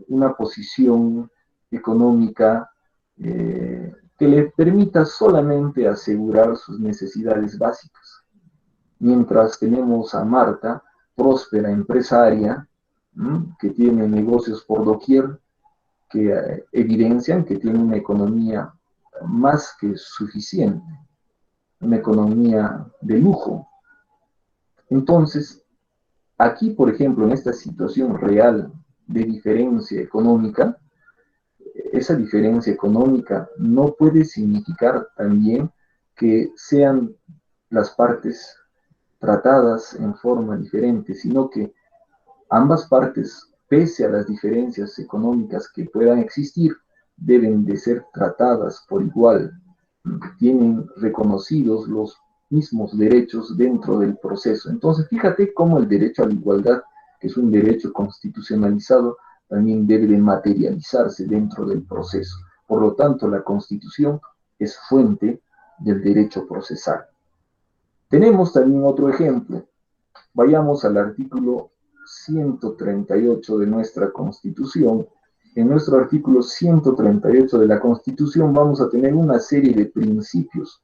una posición económica que le permita solamente asegurar sus necesidades básicas. Mientras tenemos a Marta, próspera empresaria, que tiene negocios por doquier, que evidencian que tiene una economía más que suficiente, una economía de lujo. Entonces, aquí, por ejemplo, en esta situación real de diferencia económica, esa diferencia económica no puede significar también que sean las partes tratadas en forma diferente, sino que ambas partes, pese a las diferencias económicas que puedan existir, deben de ser tratadas por igual. Tienen reconocidos los mismos derechos dentro del proceso. Entonces, fíjate cómo el derecho a la igualdad, que es un derecho constitucionalizado, también debe de materializarse dentro del proceso. Por lo tanto, la Constitución es fuente del derecho procesal. Tenemos también otro ejemplo. Vayamos al artículo 138 de nuestra Constitución. En nuestro artículo 138 de la Constitución vamos a tener una serie de principios.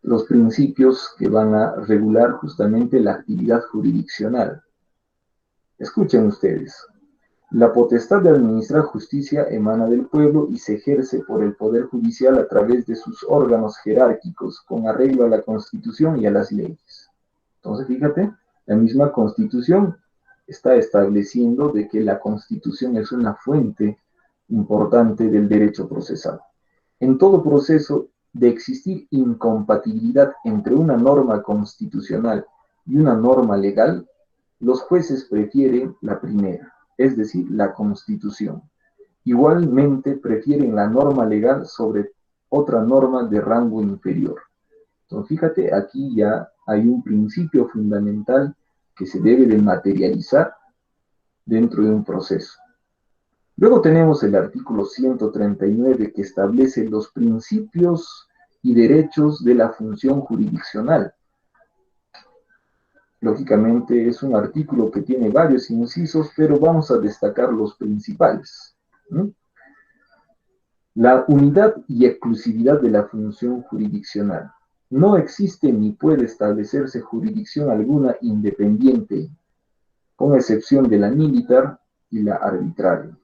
Los principios que van a regular justamente la actividad jurisdiccional. Escuchen ustedes. La potestad de administrar justicia emana del pueblo y se ejerce por el Poder Judicial a través de sus órganos jerárquicos, con arreglo a la Constitución y a las leyes. Entonces, fíjate, la misma Constitución está estableciendo de que la Constitución es una fuente importante del derecho procesal. En todo proceso de existir incompatibilidad entre una norma constitucional y una norma legal, los jueces prefieren la primera, es decir, la Constitución. Igualmente prefieren la norma legal sobre otra norma de rango inferior. Entonces, fíjate, aquí ya hay un principio fundamental que se debe de materializar dentro de un proceso. Luego tenemos el artículo 139 que establece los principios y derechos de la función jurisdiccional. Lógicamente es un artículo que tiene varios incisos, pero vamos a destacar los principales. La unidad y exclusividad de la función jurisdiccional. No existe ni puede establecerse jurisdicción alguna independiente, con excepción de la militar y la arbitraria.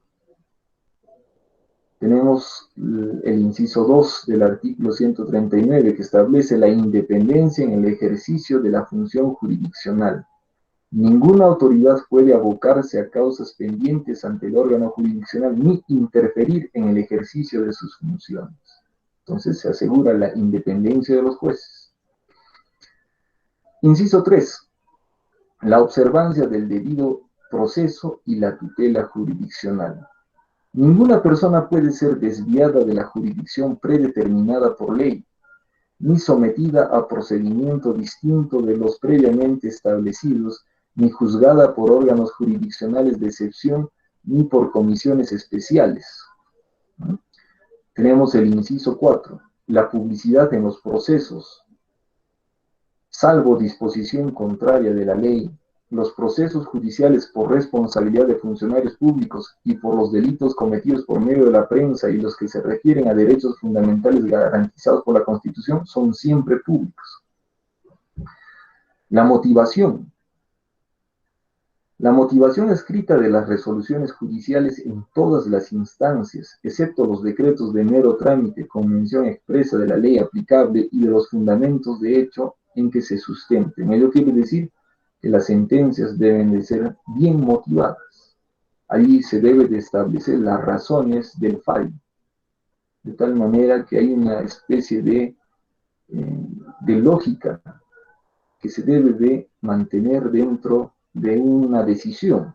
Tenemos el inciso 2 del artículo 139 que establece la independencia en el ejercicio de la función jurisdiccional. Ninguna autoridad puede abocarse a causas pendientes ante el órgano jurisdiccional ni interferir en el ejercicio de sus funciones. Entonces se asegura la independencia de los jueces. Inciso 3. La observancia del debido proceso y la tutela jurisdiccional. Ninguna persona puede ser desviada de la jurisdicción predeterminada por ley, ni sometida a procedimiento distinto de los previamente establecidos, ni juzgada por órganos jurisdiccionales de excepción, ni por comisiones especiales. ¿No? Tenemos el inciso 4, la publicidad en los procesos. Salvo disposición contraria de la ley, los procesos judiciales por responsabilidad de funcionarios públicos y por los delitos cometidos por medio de la prensa y los que se refieren a derechos fundamentales garantizados por la Constitución son siempre públicos. La motivación. La motivación escrita de las resoluciones judiciales en todas las instancias, excepto los decretos de mero trámite con mención expresa de la ley aplicable y de los fundamentos de hecho en que se sustenten. Ello quiere decir que las sentencias deben de ser bien motivadas. Allí se debe de establecer las razones del fallo, de tal manera que hay una especie de lógica que se debe de mantener dentro de una decisión,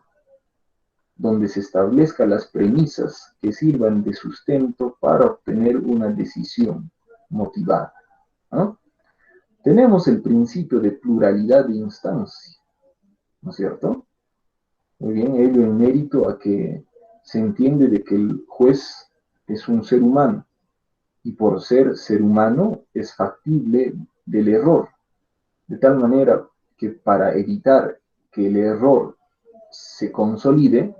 donde se establezcan las premisas que sirvan de sustento para obtener una decisión motivada, ¿no? Tenemos el principio de pluralidad de instancia, ¿no es cierto? Muy bien, ello en mérito a que se entiende de que el juez es un ser humano, y por ser humano es factible del error, de tal manera que para evitar que el error se consolide,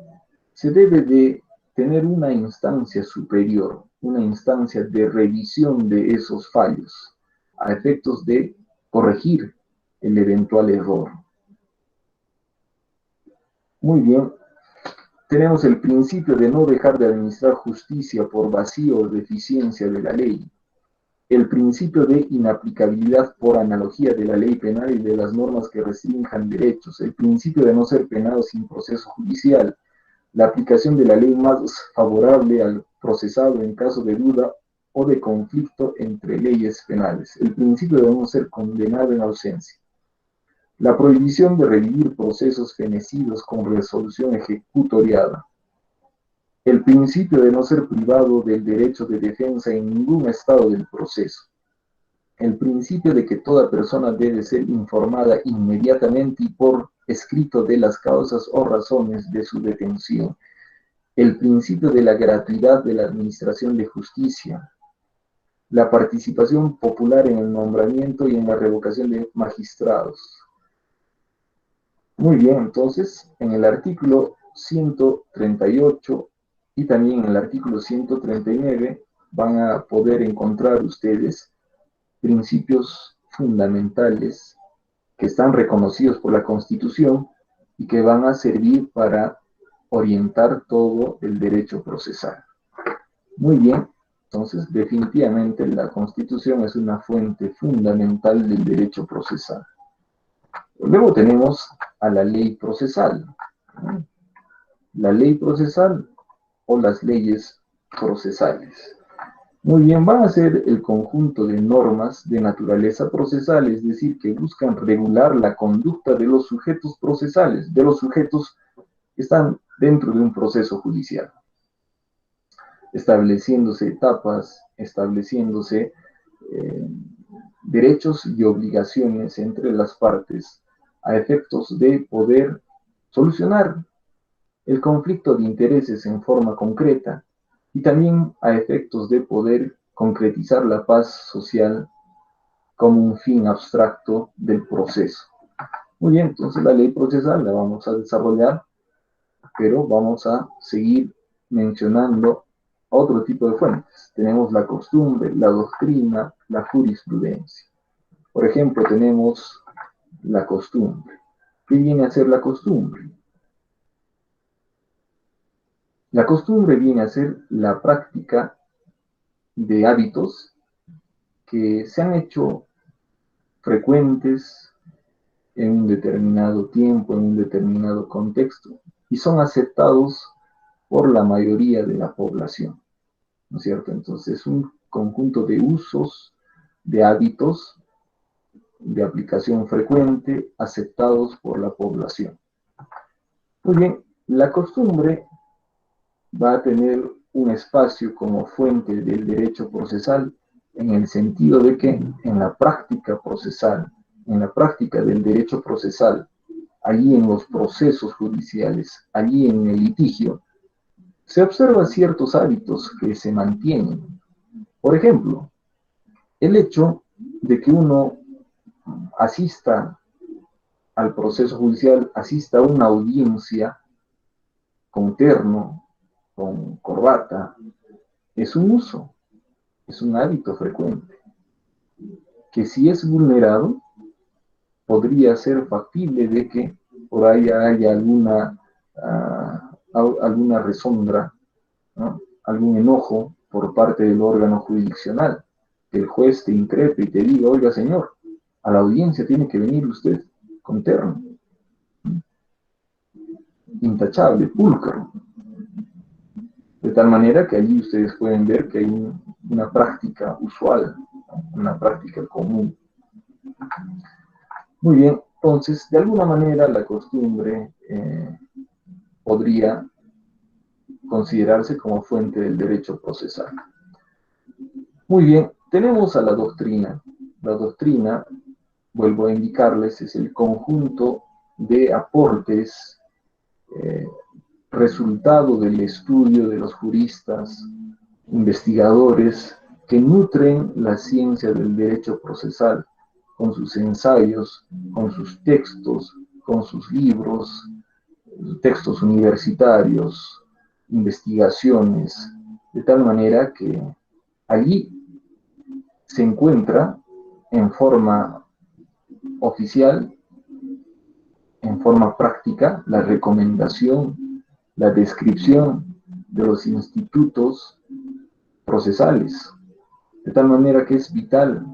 se debe de tener una instancia superior, una instancia de revisión de esos fallos, a efectos de corregir el eventual error. Muy bien, tenemos el principio de no dejar de administrar justicia por vacío o deficiencia de la ley, el principio de inaplicabilidad por analogía de la ley penal y de las normas que restrinjan derechos, el principio de no ser penado sin proceso judicial, la aplicación de la ley más favorable al procesado en caso de duda o de conflicto entre leyes penales, el principio de no ser condenado en ausencia, la prohibición de revivir procesos fenecidos con resolución ejecutoriada, el principio de no ser privado del derecho de defensa en ningún estado del proceso, el principio de que toda persona debe ser informada inmediatamente y por escrito de las causas o razones de su detención, el principio de la gratuidad de la administración de justicia, la participación popular en el nombramiento y en la revocación de magistrados. Muy bien, entonces, en el artículo 138 y también en el artículo 139 van a poder encontrar ustedes principios fundamentales que están reconocidos por la Constitución y que van a servir para orientar todo el derecho procesal. Muy bien, entonces definitivamente la Constitución es una fuente fundamental del derecho procesal. Luego tenemos a la ley procesal, ¿no? La ley procesal o las leyes procesales. Muy bien, van a ser el conjunto de normas de naturaleza procesal, es decir, que buscan regular la conducta de los sujetos procesales, de los sujetos que están dentro de un proceso judicial, estableciéndose etapas, estableciéndose derechos y obligaciones entre las partes a efectos de poder solucionar el conflicto de intereses en forma concreta y también a efectos de poder concretizar la paz social como un fin abstracto del proceso. Muy bien, entonces la ley procesal la vamos a desarrollar, pero vamos a seguir mencionando otro tipo de fuentes. Tenemos la costumbre, la doctrina, la jurisprudencia. Por ejemplo, tenemos la costumbre. ¿Qué viene a ser la costumbre? La costumbre viene a ser la práctica de hábitos que se han hecho frecuentes en un determinado tiempo, en un determinado contexto, y son aceptados por la mayoría de la población, ¿no es cierto? Entonces, es un conjunto de usos, de hábitos, de aplicación frecuente, aceptados por la población. Muy bien, la costumbre va a tener un espacio como fuente del derecho procesal en el sentido de que en la práctica procesal, en la práctica del derecho procesal, allí en los procesos judiciales, allí en el litigio, se observan ciertos hábitos que se mantienen. Por ejemplo, el hecho de que uno asista al proceso judicial, asista a una audiencia con terno, con corbata, es un uso, es un hábito frecuente, que si es vulnerado, podría ser factible de que por ahí haya alguna rezondra, ¿no? Algún enojo por parte del órgano jurisdiccional, que el juez te increpe y te diga, oiga señor, a la audiencia tiene que venir usted con terno, intachable, pulcro. De tal manera que allí ustedes pueden ver que hay una práctica usual, una práctica común. Muy bien, entonces, de alguna manera la costumbre podría considerarse como fuente del derecho procesal. Muy bien, tenemos a la doctrina. La doctrina, vuelvo a indicarles, es el conjunto de aportes resultado del estudio de los juristas, investigadores, que nutren la ciencia del derecho procesal con sus ensayos, con sus textos, con sus libros, textos universitarios, investigaciones, de tal manera que allí se encuentra en forma oficial, en forma práctica, la recomendación, la descripción de los institutos procesales, de tal manera que es vital,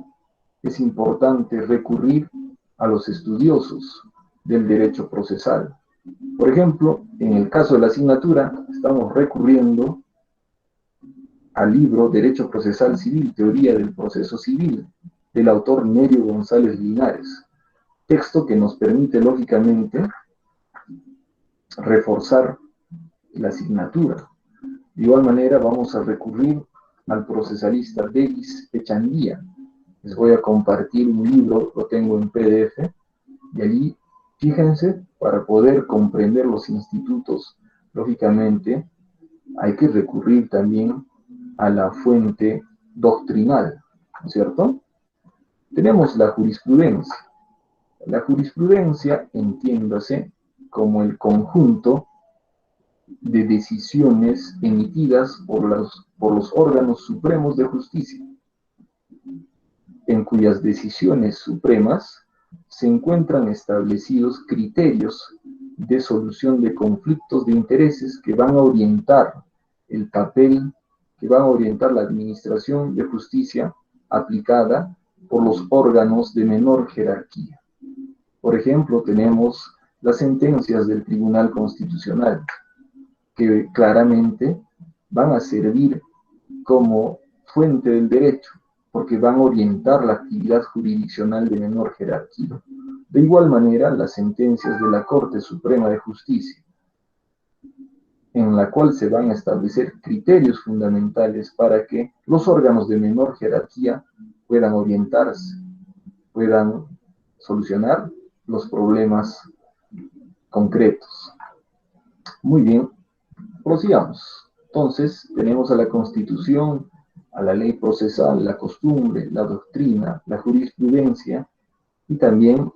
es importante recurrir a los estudiosos del derecho procesal. Por ejemplo, en el caso de la asignatura, estamos recurriendo al libro Derecho Procesal Civil, Teoría del Proceso Civil, del autor Nerio González Linares, texto que nos permite, lógicamente, reforzar la asignatura. De igual manera, vamos a recurrir al procesalista Davis Echandía. Les voy a compartir un libro, lo tengo en PDF, y allí, fíjense, para poder comprender los institutos, lógicamente, hay que recurrir también a la fuente doctrinal, ¿no es cierto? Tenemos la jurisprudencia. La jurisprudencia, entiéndase, como el conjunto de decisiones emitidas por los órganos supremos de justicia, en cuyas decisiones supremas se encuentran establecidos criterios de solución de conflictos de intereses que van a orientar el papel, que van a orientar la administración de justicia aplicada por los órganos de menor jerarquía. Por ejemplo, tenemos las sentencias del Tribunal Constitucional, que claramente van a servir como fuente del derecho, porque van a orientar la actividad jurisdiccional de menor jerarquía. De igual manera, las sentencias de la Corte Suprema de Justicia, en la cual se van a establecer criterios fundamentales para que los órganos de menor jerarquía puedan orientarse, puedan solucionar los problemas concretos. Muy bien, prosigamos. Entonces, tenemos a la Constitución, a la ley procesal, la costumbre, la doctrina, la jurisprudencia y también,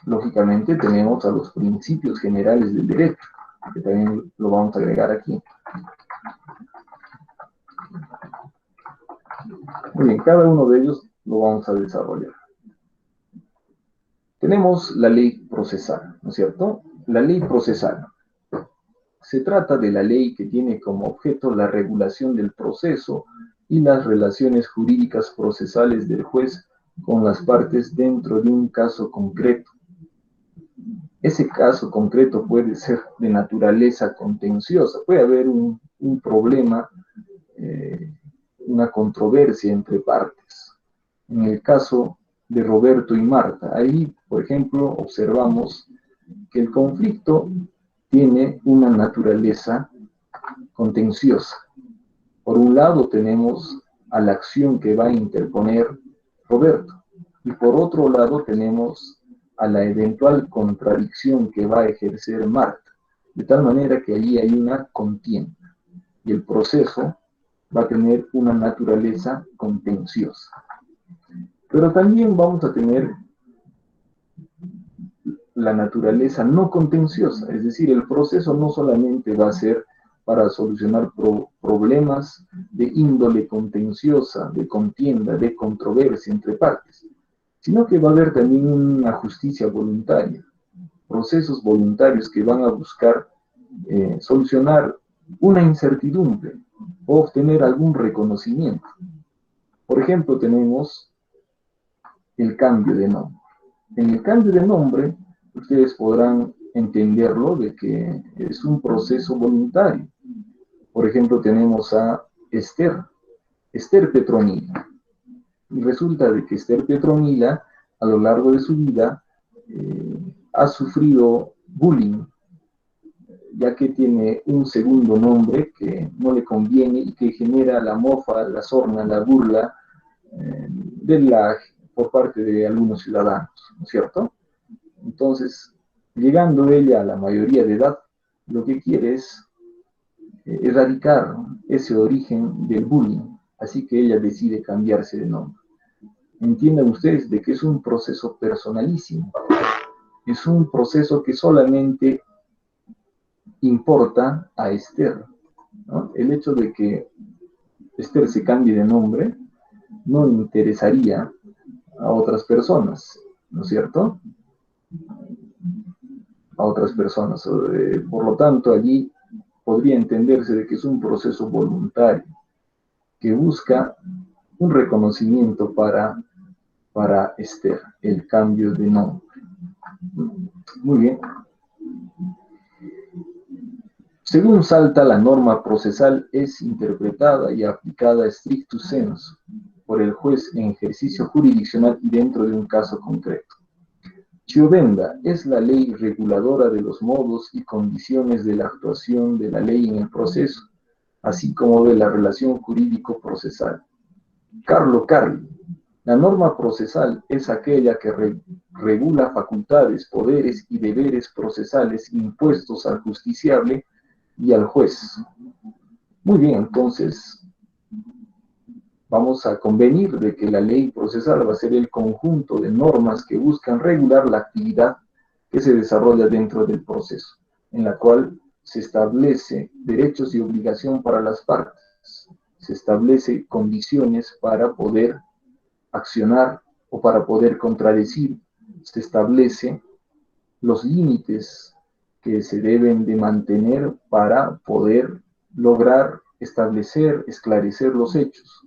lógicamente, tenemos a los principios generales del derecho, que también lo vamos a agregar aquí. Muy bien, cada uno de ellos lo vamos a desarrollar. Tenemos la ley procesal, ¿no es cierto? La ley procesal. Se trata de la ley que tiene como objeto la regulación del proceso y las relaciones jurídicas procesales del juez con las partes dentro de un caso concreto. Ese caso concreto puede ser de naturaleza contenciosa, puede haber un problema, una controversia entre partes. En el caso de Roberto y Marta, ahí, por ejemplo, observamos que el conflicto tiene una naturaleza contenciosa. Por un lado tenemos a la acción que va a interponer Roberto. Y por otro lado tenemos a la eventual contradicción que va a ejercer Marta, de tal manera que allí hay una contienda y el proceso va a tener una naturaleza contenciosa. Pero también vamos a tener la naturaleza no contenciosa, es decir, el proceso no solamente va a ser para solucionar problemas de índole contenciosa, de contienda, de controversia entre partes, sino que va a haber también una justicia voluntaria, procesos voluntarios que van a buscar solucionar una incertidumbre o obtener algún reconocimiento. Por ejemplo, tenemos el cambio de nombre. En el cambio de nombre, ustedes podrán entenderlo de que es un proceso voluntario. Por ejemplo, tenemos a Esther Petronila. Y resulta de que Esther Petronila, a lo largo de su vida, ha sufrido bullying, ya que tiene un segundo nombre que no le conviene y que genera la mofa, la sorna, la burla por parte de algunos ciudadanos, ¿no es cierto? Entonces, llegando ella a la mayoría de edad, lo que quiere es erradicar ese origen del bullying, así que ella decide cambiarse de nombre. Entiendan ustedes de que es un proceso personalísimo, es un proceso que solamente importa a Esther, ¿no? El hecho de que Esther se cambie de nombre no interesaría a otras personas, ¿no es cierto? A otras personas. Por lo tanto, allí podría entenderse de que es un proceso voluntario que busca un reconocimiento para Esther, el cambio de nombre. Muy bien. Según Salta, la norma procesal es interpretada y aplicada stricto sensu por el juez en ejercicio jurisdiccional y dentro de un caso concreto. Chiovenda es la ley reguladora de los modos y condiciones de la actuación de la ley en el proceso, así como de la relación jurídico-procesal. Carlo Carli, la norma procesal es aquella que regula facultades, poderes y deberes procesales impuestos al justiciable y al juez. Muy bien, entonces vamos a convenir de que la ley procesal va a ser el conjunto de normas que buscan regular la actividad que se desarrolla dentro del proceso, en la cual se establece derechos y obligación para las partes, se establece condiciones para poder accionar o para poder contradecir, se establece los límites que se deben de mantener para poder lograr establecer, esclarecer los hechos.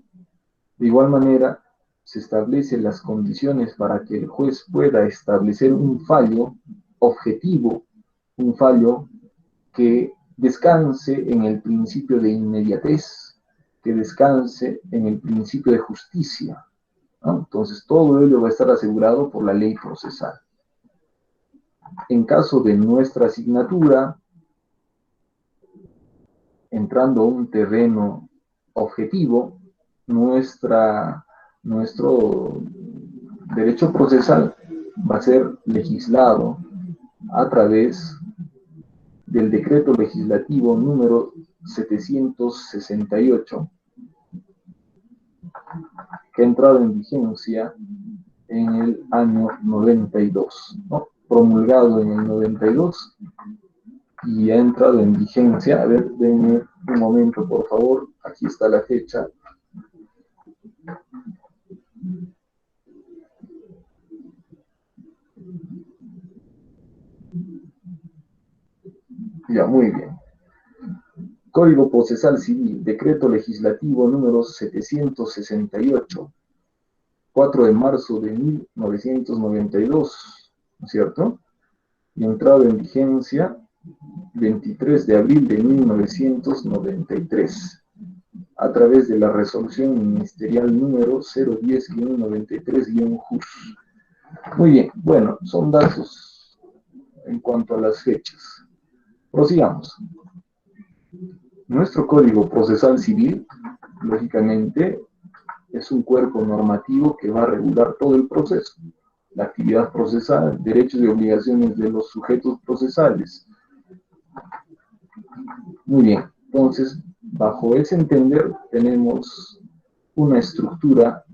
De igual manera, se establecen las condiciones para que el juez pueda establecer un fallo objetivo, un fallo que descanse en el principio de inmediatez, que descanse en el principio de justicia, ¿no? Entonces, todo ello va a estar asegurado por la ley procesal. En caso de nuestra asignatura, entrando a un terreno objetivo, nuestro derecho procesal va a ser legislado a través del decreto legislativo número 768, que ha entrado en vigencia en el año 92, ¿no? Promulgado en el 92 y ha entrado en vigencia. A ver, denme un momento, por favor. Aquí está la fecha. Ya, muy bien. Código Procesal Civil, Decreto Legislativo número 768, 4 de marzo de 1992, ¿no es cierto? Y entrado en vigencia 23 de abril de 1993, a través de la resolución ministerial número 010-93-JUS. Muy bien, bueno, son datos en cuanto a las fechas. Prosigamos. Nuestro Código Procesal Civil, lógicamente, es un cuerpo normativo que va a regular todo el proceso, la actividad procesal, derechos y obligaciones de los sujetos procesales. Muy bien, entonces, bajo ese entender, tenemos una estructura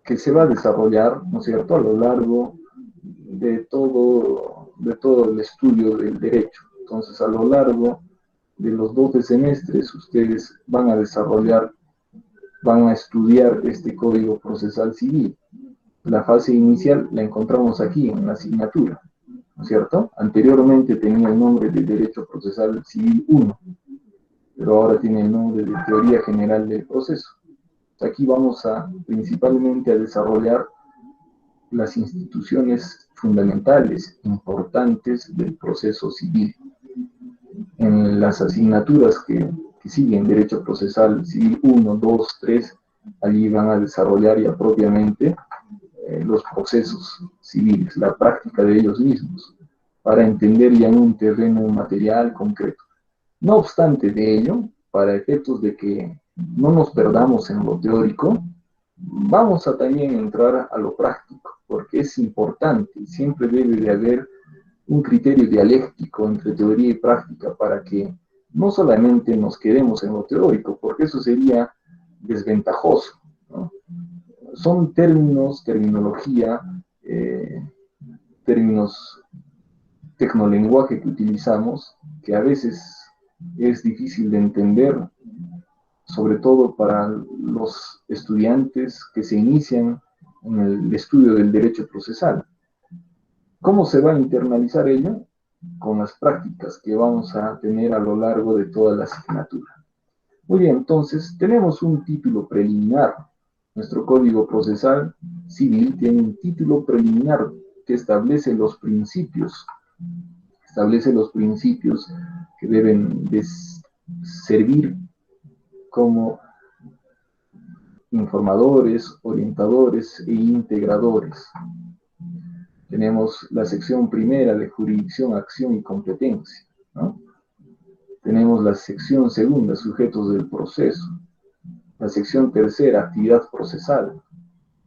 que se va a desarrollar, ¿no es cierto?, a lo largo de todo el estudio del derecho. Entonces, a lo largo de los 12 semestres, ustedes van a desarrollar, van a estudiar este Código Procesal Civil. La fase inicial la encontramos aquí, en la asignatura, ¿no es cierto? Anteriormente tenía el nombre de Derecho Procesal Civil 1, pero ahora tiene el nombre de Teoría General del Proceso. Aquí vamos principalmente a desarrollar las instituciones fundamentales, importantes del proceso civil. En las asignaturas que siguen, Derecho Procesal Civil 1, 2, 3, allí van a desarrollar ya propiamente los procesos civiles, la práctica de ellos mismos, para entender ya en un terreno material concreto. No obstante de ello, para efectos de que no nos perdamos en lo teórico, vamos a también entrar a lo práctico, porque es importante, siempre debe de haber un criterio dialéctico entre teoría y práctica para que no solamente nos quedemos en lo teórico, porque eso sería desventajoso, ¿no? Son términos, terminología, términos, tecnolenguaje que utilizamos, que a veces es difícil de entender, sobre todo para los estudiantes que se inician en el estudio del derecho procesal. ¿Cómo se va a internalizar ello? Con las prácticas que vamos a tener a lo largo de toda la asignatura. Muy bien, entonces tenemos un título preliminar. Nuestro Código Procesal Civil tiene un título preliminar que establece los principios que deben de servir como informadores, orientadores e integradores. Tenemos la sección primera de jurisdicción, acción y competencia, ¿no? Tenemos la sección segunda, sujetos del proceso. La sección tercera, actividad procesal.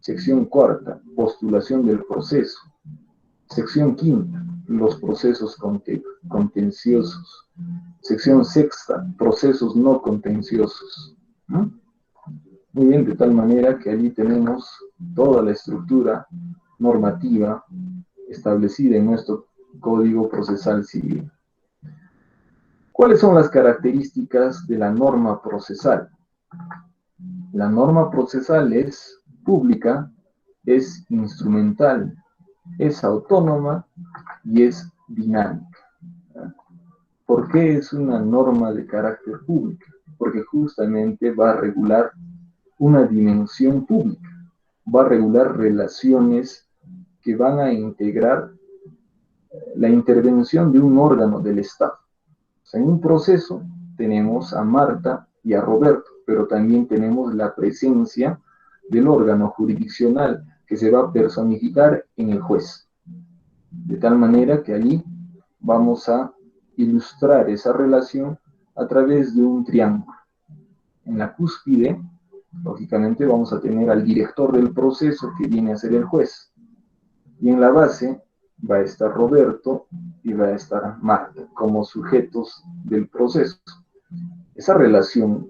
Sección cuarta, postulación del proceso. Sección quinta, los procesos contenciosos. Sección sexta, procesos no contenciosos, ¿no? Muy bien, de tal manera que allí tenemos toda la estructura normativa establecida en nuestro Código Procesal Civil. ¿Cuáles son las características de la norma procesal? La norma procesal es pública, es instrumental, es autónoma y es dinámica. ¿Por qué es una norma de carácter público? Porque justamente va a regular una dimensión pública, va a regular relaciones que van a integrar la intervención de un órgano del Estado. O sea, en un proceso tenemos a Marta y a Roberto, pero también tenemos la presencia del órgano jurisdiccional que se va a personificar en el juez. De tal manera que allí vamos a ilustrar esa relación a través de un triángulo. En la cúspide, lógicamente, vamos a tener al director del proceso que viene a ser el juez. Y en la base va a estar Roberto y va a estar Marta como sujetos del proceso. Esa relación,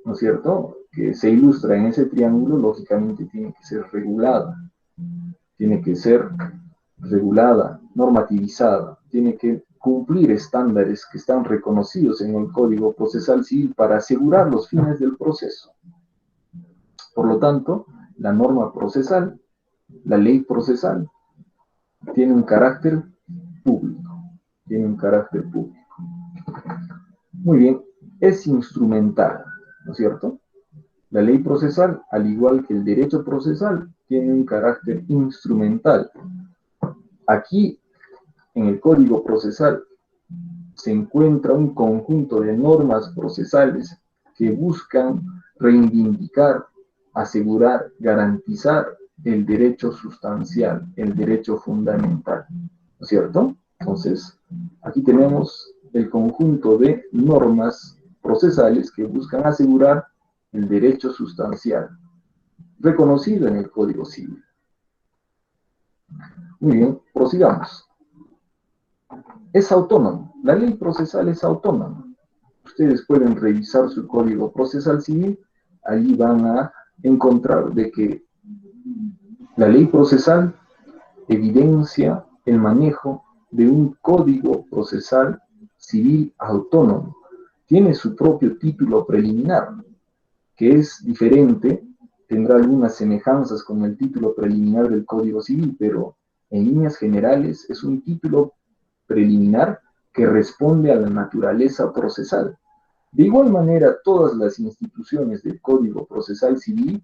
¿no es cierto?, que se ilustra en ese triángulo, lógicamente tiene que ser regulada. Tiene que ser regulada, normativizada, tiene que cumplir estándares que están reconocidos en el Código Procesal Civil para asegurar los fines del proceso. Por lo tanto, la norma procesal, la ley procesal, tiene un carácter público. Tiene un carácter público. Muy bien, es instrumental, ¿no es cierto? La ley procesal, al igual que el derecho procesal, tiene un carácter instrumental. Aquí, en el Código Procesal, se encuentra un conjunto de normas procesales que buscan reivindicar, asegurar, garantizar el derecho sustancial, el derecho fundamental, ¿no es cierto? Entonces, aquí tenemos el conjunto de normas procesales que buscan asegurar el derecho sustancial, reconocido en el Código Civil. Muy bien, prosigamos. Es autónomo, la ley procesal es autónoma. Ustedes pueden revisar su Código Procesal Civil, allí van a encontrar de que la ley procesal evidencia el manejo de un Código Procesal Civil autónomo. Tiene su propio título preliminar, que es diferente, tendrá algunas semejanzas con el título preliminar del Código Civil, pero en líneas generales es un título preliminar que responde a la naturaleza procesal. De igual manera, todas las instituciones del Código Procesal Civil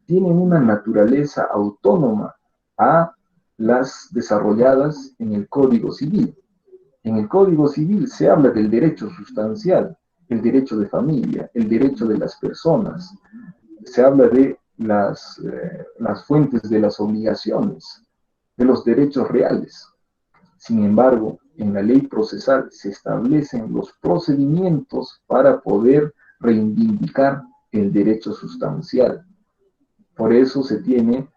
tienen una naturaleza autónoma a las desarrolladas en el Código Civil. En el Código Civil se habla del derecho sustancial, el derecho de familia, el derecho de las personas, se habla de las fuentes de las obligaciones, de los derechos reales. Sin embargo, en la ley procesal se establecen los procedimientos para poder reivindicar el derecho sustancial. Por eso se tiene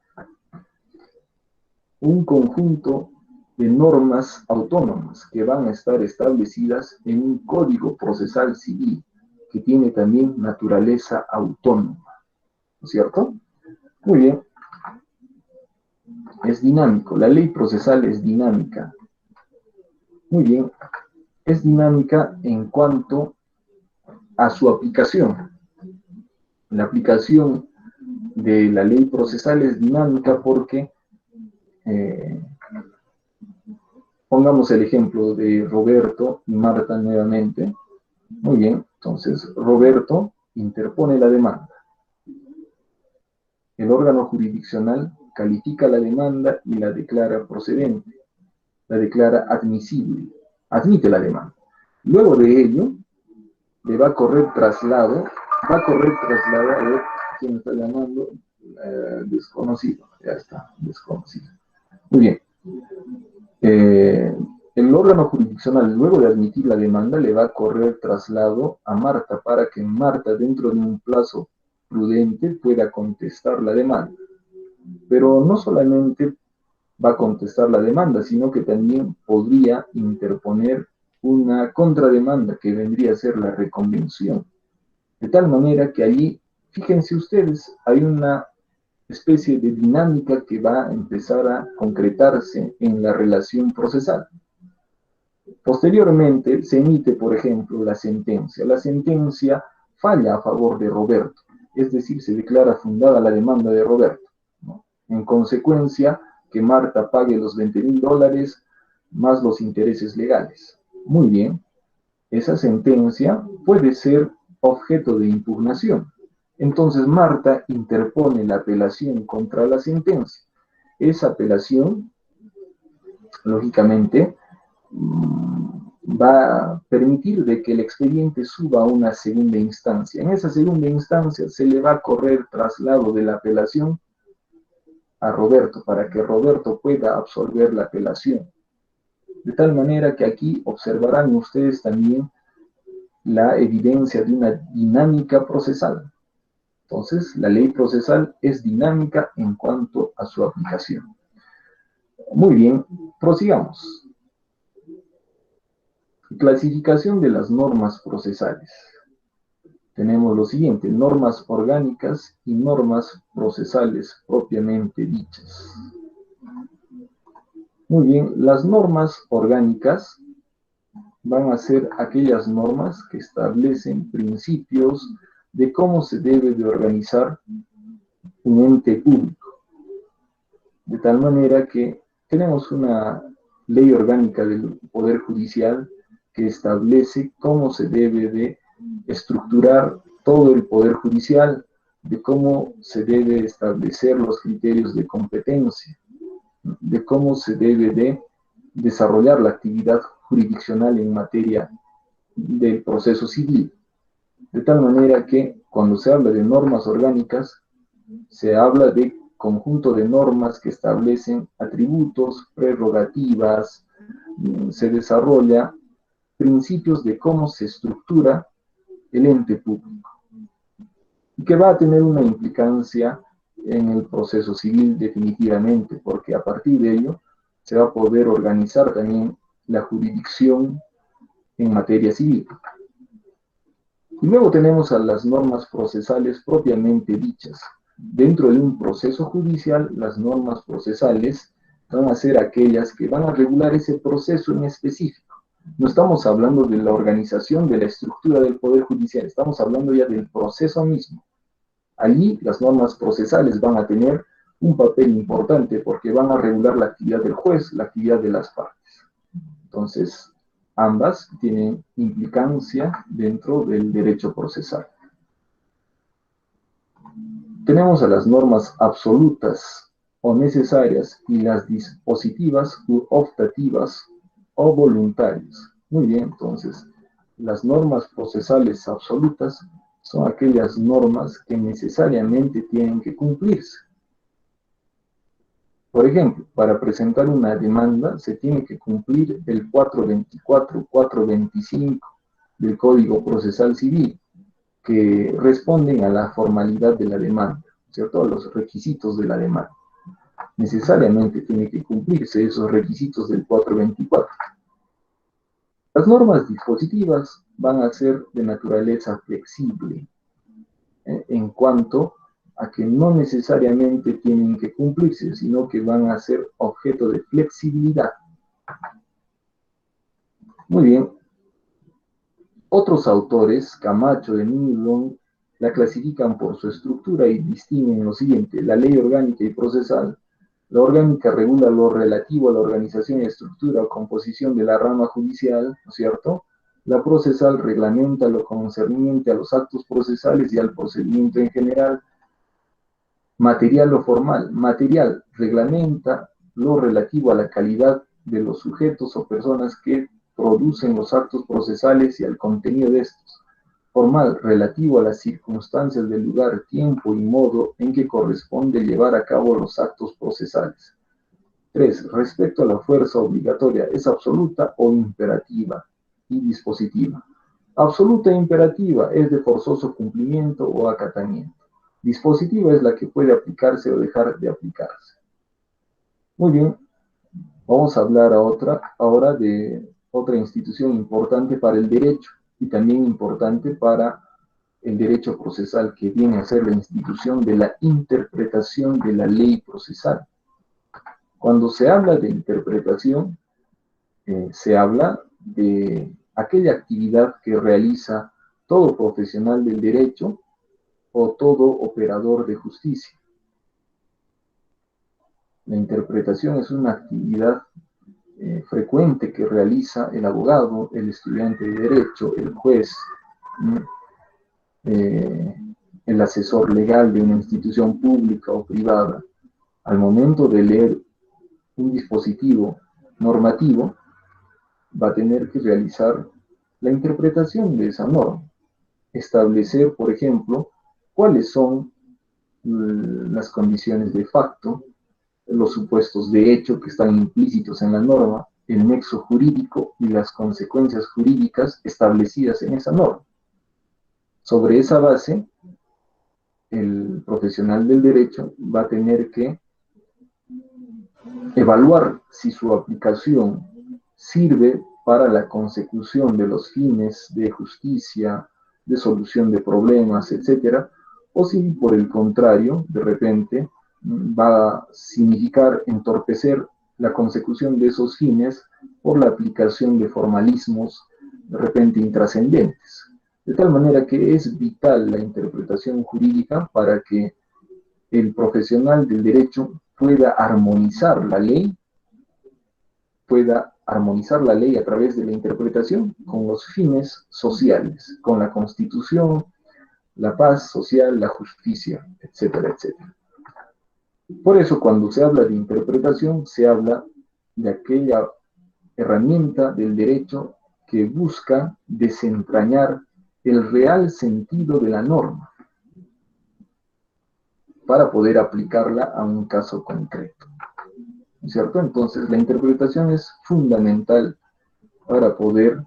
un conjunto de normas autónomas que van a estar establecidas en un Código Procesal Civil que tiene también naturaleza autónoma, ¿no es cierto? Muy bien. Es dinámico, la ley procesal es dinámica. Muy bien, es dinámica en cuanto a su aplicación. La aplicación de la ley procesal es dinámica porque, pongamos el ejemplo de Roberto y Marta nuevamente. Muy bien, entonces Roberto interpone la demanda. El órgano jurisdiccional califica la demanda y la declara procedente, la declara admisible, admite la demanda. Luego de ello, le va a correr traslado, a ver quién está llamando, desconocido, ya está, desconocido. Muy bien. El órgano jurisdiccional, luego de admitir la demanda, le va a correr traslado a Marta para que Marta, dentro de un plazo prudente, pueda contestar la demanda. Pero no solamente va a contestar la demanda, sino que también podría interponer una contrademanda que vendría a ser la reconvención. De tal manera que allí, fíjense ustedes, hay una especie de dinámica que va a empezar a concretarse en la relación procesal. Posteriormente se emite, por ejemplo, la sentencia. La sentencia falla a favor de Roberto, es decir, se declara fundada la demanda de Roberto, ¿no? En consecuencia, que Marta pague los $20,000 más los intereses legales. Muy bien, esa sentencia puede ser objeto de impugnación. Entonces Marta interpone la apelación contra la sentencia. Esa apelación, lógicamente, va a permitir de que el expediente suba a una segunda instancia. En esa segunda instancia se le va a correr traslado de la apelación a Roberto para que Roberto pueda absolver la apelación. De tal manera que aquí observarán ustedes también la evidencia de una dinámica procesal. Entonces, la ley procesal es dinámica en cuanto a su aplicación. Muy bien, prosigamos. Clasificación de las normas procesales. Tenemos lo siguiente: normas orgánicas y normas procesales propiamente dichas. Muy bien, las normas orgánicas van a ser aquellas normas que establecen principios de cómo se debe de organizar un ente público. De tal manera que tenemos una ley orgánica del Poder Judicial que establece cómo se debe de estructurar todo el Poder Judicial, de cómo se debe establecer los criterios de competencia, de cómo se debe de desarrollar la actividad jurisdiccional en materia del proceso civil. De tal manera que cuando se habla de normas orgánicas, se habla de conjunto de normas que establecen atributos, prerrogativas, se desarrolla principios de cómo se estructura el ente público. y que va a tener una implicancia en el proceso civil definitivamente, porque a partir de ello se va a poder organizar también la jurisdicción en materia civil. Y luego tenemos a las normas procesales propiamente dichas. Dentro de un proceso judicial, las normas procesales van a ser aquellas que van a regular ese proceso en específico. No estamos hablando de la organización, de la estructura del Poder Judicial, estamos hablando ya del proceso mismo. Allí las normas procesales van a tener un papel importante porque van a regular la actividad del juez, la actividad de las partes. Entonces, ambas tienen implicancia dentro del derecho procesal. Tenemos a las normas absolutas o necesarias y las dispositivas u optativas o voluntarias. Muy bien, entonces, las normas procesales absolutas son aquellas normas que necesariamente tienen que cumplirse. Por ejemplo, para presentar una demanda se tiene que cumplir el 424, 425 del Código Procesal Civil, que responden a la formalidad de la demanda, ¿cierto? A los requisitos de la demanda. Necesariamente tiene que cumplirse esos requisitos del 424. Las normas dispositivas van a ser de naturaleza flexible, en cuanto a que no necesariamente tienen que cumplirse, sino que van a ser objeto de flexibilidad. Muy bien. Otros autores, Camacho, de Newton, la clasifican por su estructura y distinguen lo siguiente: la ley orgánica y procesal. La orgánica regula lo relativo a la organización y estructura o composición de la rama judicial, ¿no es cierto? La procesal reglamenta lo concerniente a los actos procesales y al procedimiento en general. Material o formal. Material reglamenta lo relativo a la calidad de los sujetos o personas que producen los actos procesales y al contenido de estos. Formal, relativo a las circunstancias del lugar, tiempo y modo en que corresponde llevar a cabo los actos procesales. 3. Respecto a la fuerza obligatoria, ¿es absoluta o imperativa y dispositiva? Absoluta e imperativa es de forzoso cumplimiento o acatamiento. Dispositiva es la que puede aplicarse o dejar de aplicarse. Muy bien, vamos a hablar ahora de otra institución importante para el derecho y también importante para el derecho procesal, que viene a ser la institución de la interpretación de la ley procesal. Cuando se habla de interpretación, se habla de aquella actividad que realiza todo profesional del derecho o todo operador de justicia. La interpretación es una actividad frecuente que realiza el abogado, el estudiante de derecho, el juez, el asesor legal de una institución pública o privada. Al momento de leer un dispositivo normativo, va a tener que realizar la interpretación de esa norma. Establecer, por ejemplo, cuáles son las condiciones de facto, los supuestos de hecho que están implícitos en la norma, el nexo jurídico y las consecuencias jurídicas establecidas en esa norma. Sobre esa base, el profesional del derecho va a tener que evaluar si su aplicación sirve para la consecución de los fines de justicia, de solución de problemas, etcétera, o si por el contrario, de repente, va a significar entorpecer la consecución de esos fines por la aplicación de formalismos de repente intrascendentes. De tal manera que es vital la interpretación jurídica para que el profesional del derecho pueda armonizar la ley a través de la interpretación con los fines sociales, con la Constitución, la paz social, la justicia, etcétera, etcétera. Por eso, cuando se habla de interpretación, se habla de aquella herramienta del derecho que busca desentrañar el real sentido de la norma para poder aplicarla a un caso concreto. ¿Cierto? Entonces, la interpretación es fundamental para poder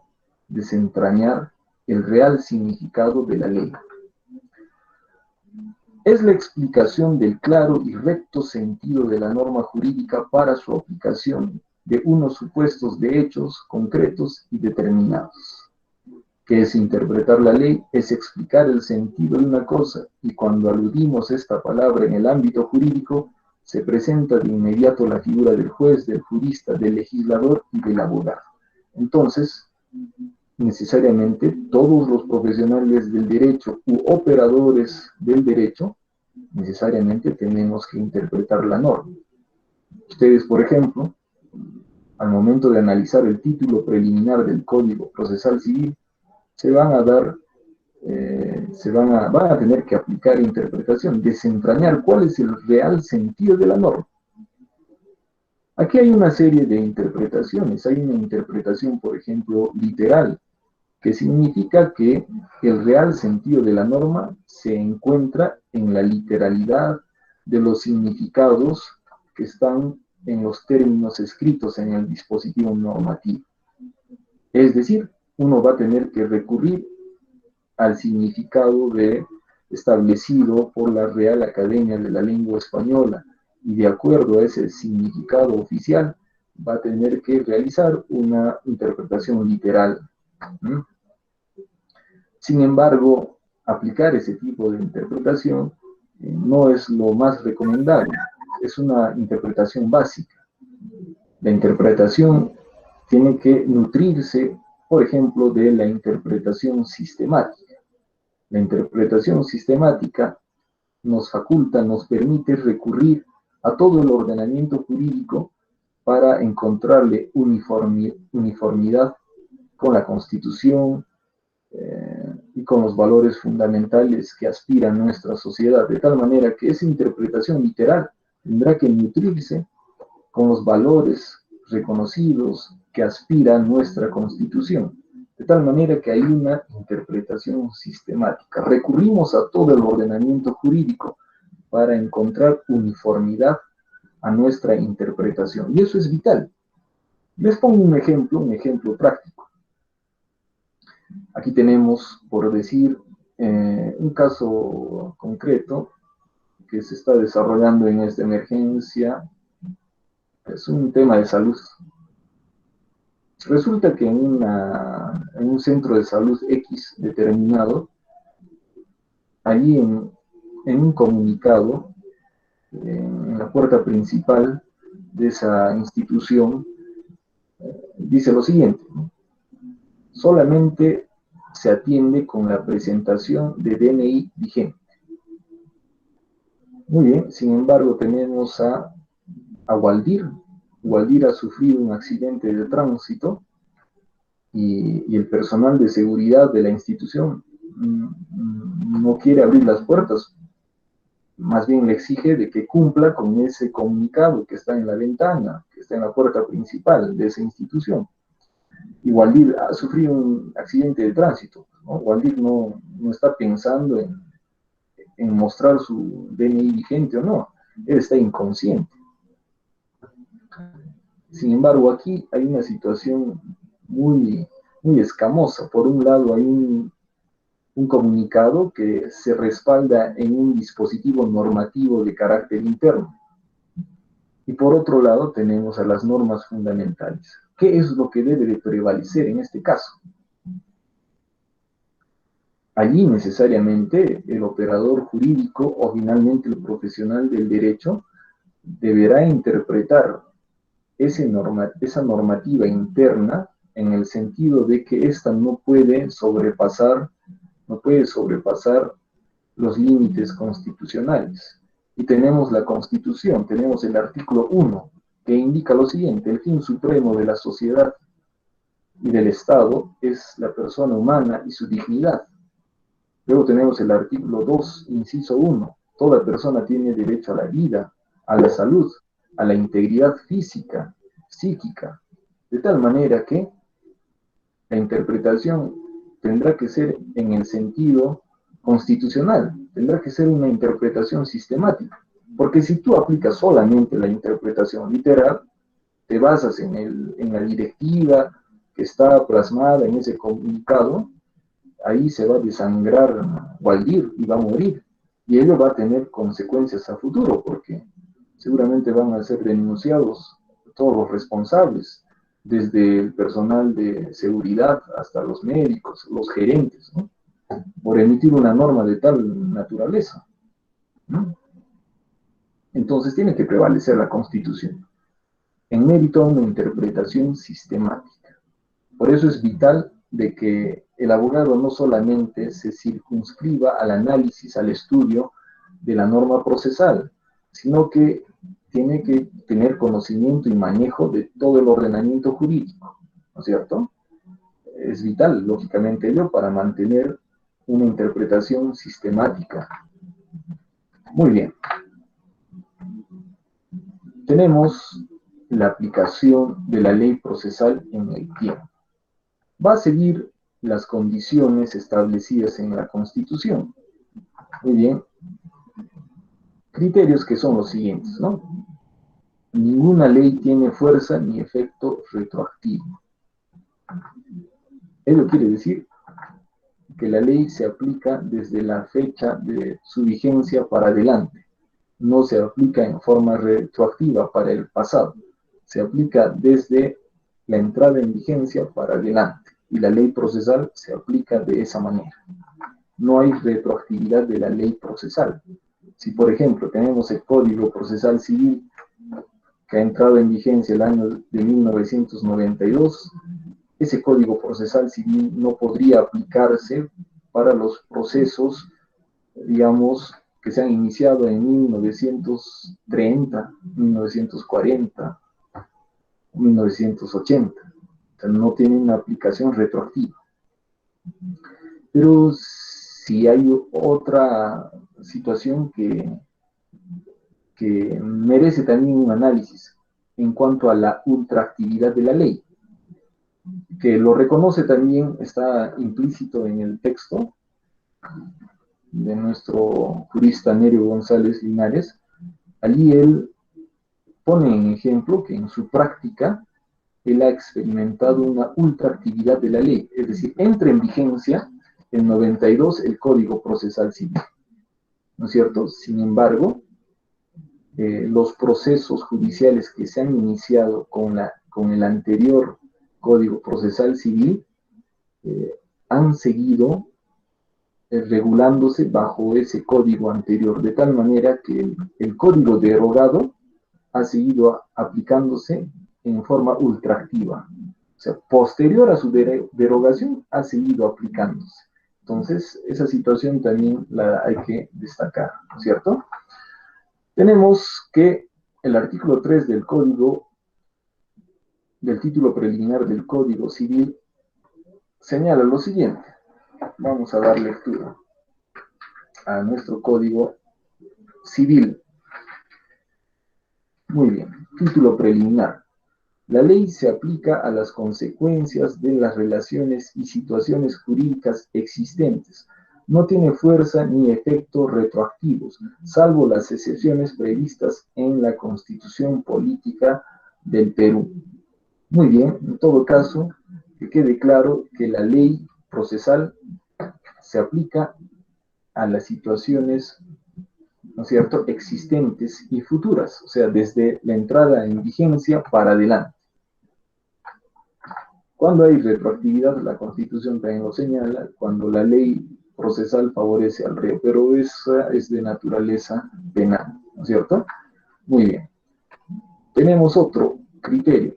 desentrañar el real significado de la ley. es la explicación del claro y recto sentido de la norma jurídica para su aplicación de unos supuestos de hechos concretos y determinados. ¿Qué es interpretar la ley? Es explicar el sentido de una cosa, y cuando aludimos esta palabra en el ámbito jurídico, se presenta de inmediato la figura del juez, del jurista, del legislador y del abogado. Entonces, necesariamente todos los profesionales del derecho u operadores del derecho, necesariamente tenemos que interpretar la norma. Ustedes, por ejemplo, al momento de analizar el título preliminar del Código Procesal Civil, van a tener que aplicar interpretación, desentrañar cuál es el real sentido de la norma. Aquí hay una serie de interpretaciones. Hay una interpretación, por ejemplo, literal, que significa que el real sentido de la norma se encuentra en la literalidad de los significados que están en los términos escritos en el dispositivo normativo. Es decir, uno va a tener que recurrir al significado establecido por la Real Academia de la Lengua Española, y de acuerdo a ese significado oficial va a tener que realizar una interpretación literal. Sin embargo, aplicar ese tipo de interpretación no es lo más recomendable, es una interpretación básica. La interpretación tiene que nutrirse, por ejemplo, de la interpretación sistemática. La interpretación sistemática nos faculta, nos permite recurrir a todo el ordenamiento jurídico para encontrarle uniformidad con la Constitución y con los valores fundamentales que aspira nuestra sociedad, de tal manera que esa interpretación literal tendrá que nutrirse con los valores reconocidos que aspira nuestra Constitución, de tal manera que hay una interpretación sistemática. Recurrimos a todo el ordenamiento jurídico para encontrar uniformidad a nuestra interpretación, y eso es vital. Les pongo un ejemplo práctico. Aquí tenemos, por decir, un caso concreto que se está desarrollando en esta emergencia. Es un tema de salud. Resulta que en un centro de salud X determinado, allí en un comunicado, en la puerta principal de esa institución, dice lo siguiente, ¿no? Solamente se atiende con la presentación de DNI vigente. Muy bien, sin embargo tenemos a Waldir. Waldir ha sufrido un accidente de tránsito y el personal de seguridad de la institución no quiere abrir las puertas, más bien le exige de que cumpla con ese comunicado que está en la ventana, que está en la puerta principal de esa institución. Y Waldir ha sufrido un accidente de tránsito, ¿no? Waldir no está pensando en mostrar su DNI vigente o no, él está inconsciente. Sin embargo, aquí hay una situación muy escamosa. Por un lado hay un comunicado que se respalda en un dispositivo normativo de carácter interno. Y por otro lado tenemos a las normas fundamentales. ¿Qué es lo que debe de prevalecer en este caso? Allí necesariamente el operador jurídico o finalmente el profesional del derecho deberá interpretar esa normativa interna en el sentido de que ésta no puede sobrepasar los límites constitucionales. Y tenemos la Constitución, tenemos el artículo 1, que indica lo siguiente: el fin supremo de la sociedad y del Estado es la persona humana y su dignidad. Luego tenemos el artículo 2, inciso 1, toda persona tiene derecho a la vida, a la salud, a la integridad física, psíquica, de tal manera que la interpretación tendrá que ser en el sentido constitucional, tendrá que ser una interpretación sistemática, porque si tú aplicas solamente la interpretación literal, te basas en la directiva que está plasmada en ese comunicado, ahí se va a desangrar Waldir y va a morir. Y ello va a tener consecuencias a futuro, porque seguramente van a ser denunciados todos los responsables, desde el personal de seguridad hasta los médicos, los gerentes, ¿no? Por emitir una norma de tal naturaleza, ¿no? Entonces tiene que prevalecer la Constitución, en mérito a una interpretación sistemática. Por eso es vital de que el abogado no solamente se circunscriba al análisis, al estudio de la norma procesal, sino que tiene que tener conocimiento y manejo de todo el ordenamiento jurídico, ¿no es cierto? Es vital, lógicamente, ello para mantener una interpretación sistemática. Muy bien. Tenemos la aplicación de la ley procesal en el tiempo. Va a seguir las condiciones establecidas en la Constitución. Muy bien. Criterios que son los siguientes, ¿no? Ninguna ley tiene fuerza ni efecto retroactivo. Ello quiere decir que la ley se aplica desde la fecha de su vigencia para adelante. No se aplica en forma retroactiva para el pasado. Se aplica desde la entrada en vigencia para adelante. Y la ley procesal se aplica de esa manera. No hay retroactividad de la ley procesal. Si, por ejemplo, tenemos el Código Procesal Civil que ha entrado en vigencia el año de 1992, ese Código Procesal Civil no podría aplicarse para los procesos, digamos, que se han iniciado en 1930, 1940, 1980. O sea, no tiene una aplicación retroactiva. Pero si hay otra situación que merece también un análisis en cuanto a la ultraactividad de la ley, que lo reconoce también, está implícito en el texto de nuestro jurista Nerio González Linares. Allí él pone en ejemplo que en su práctica él ha experimentado una ultraactividad de la ley, es decir, entra en vigencia en 92 el Código Procesal Civil, ¿no es cierto? Sin embargo, los procesos judiciales que se han iniciado con el anterior Código Procesal Civil han seguido regulándose bajo ese código anterior, de tal manera que el código derogado ha seguido aplicándose en forma ultraactiva. O sea, posterior a su derogación ha seguido aplicándose. Entonces, esa situación también la hay que destacar, ¿no es cierto? Tenemos que el artículo 3 del Código, del título preliminar del Código Civil, señala lo siguiente. Vamos a dar lectura a nuestro Código Civil. Muy bien, título preliminar. La ley se aplica a las consecuencias de las relaciones y situaciones jurídicas existentes. No tiene fuerza ni efectos retroactivos, salvo las excepciones previstas en la Constitución Política del Perú. Muy bien, en todo caso, que quede claro que la ley procesal se aplica a las situaciones, ¿no es cierto?, existentes y futuras, o sea, desde la entrada en vigencia para adelante. Cuando hay retroactividad, la Constitución también lo señala, cuando la ley procesal favorece al reo, pero esa es de naturaleza penal, ¿no es cierto? Muy bien. Tenemos otro criterio.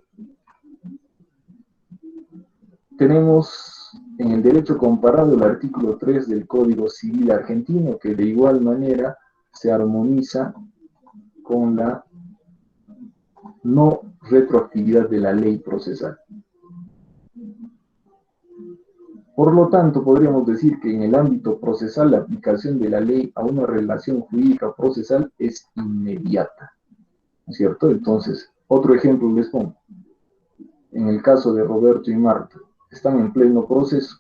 Tenemos en el derecho comparado el artículo 3 del Código Civil argentino, que de igual manera se armoniza con la no retroactividad de la ley procesal. Por lo tanto, podríamos decir que en el ámbito procesal la aplicación de la ley a una relación jurídica procesal es inmediata, ¿no es cierto? Entonces, otro ejemplo les pongo. En el caso de Roberto y Marta, están en pleno proceso.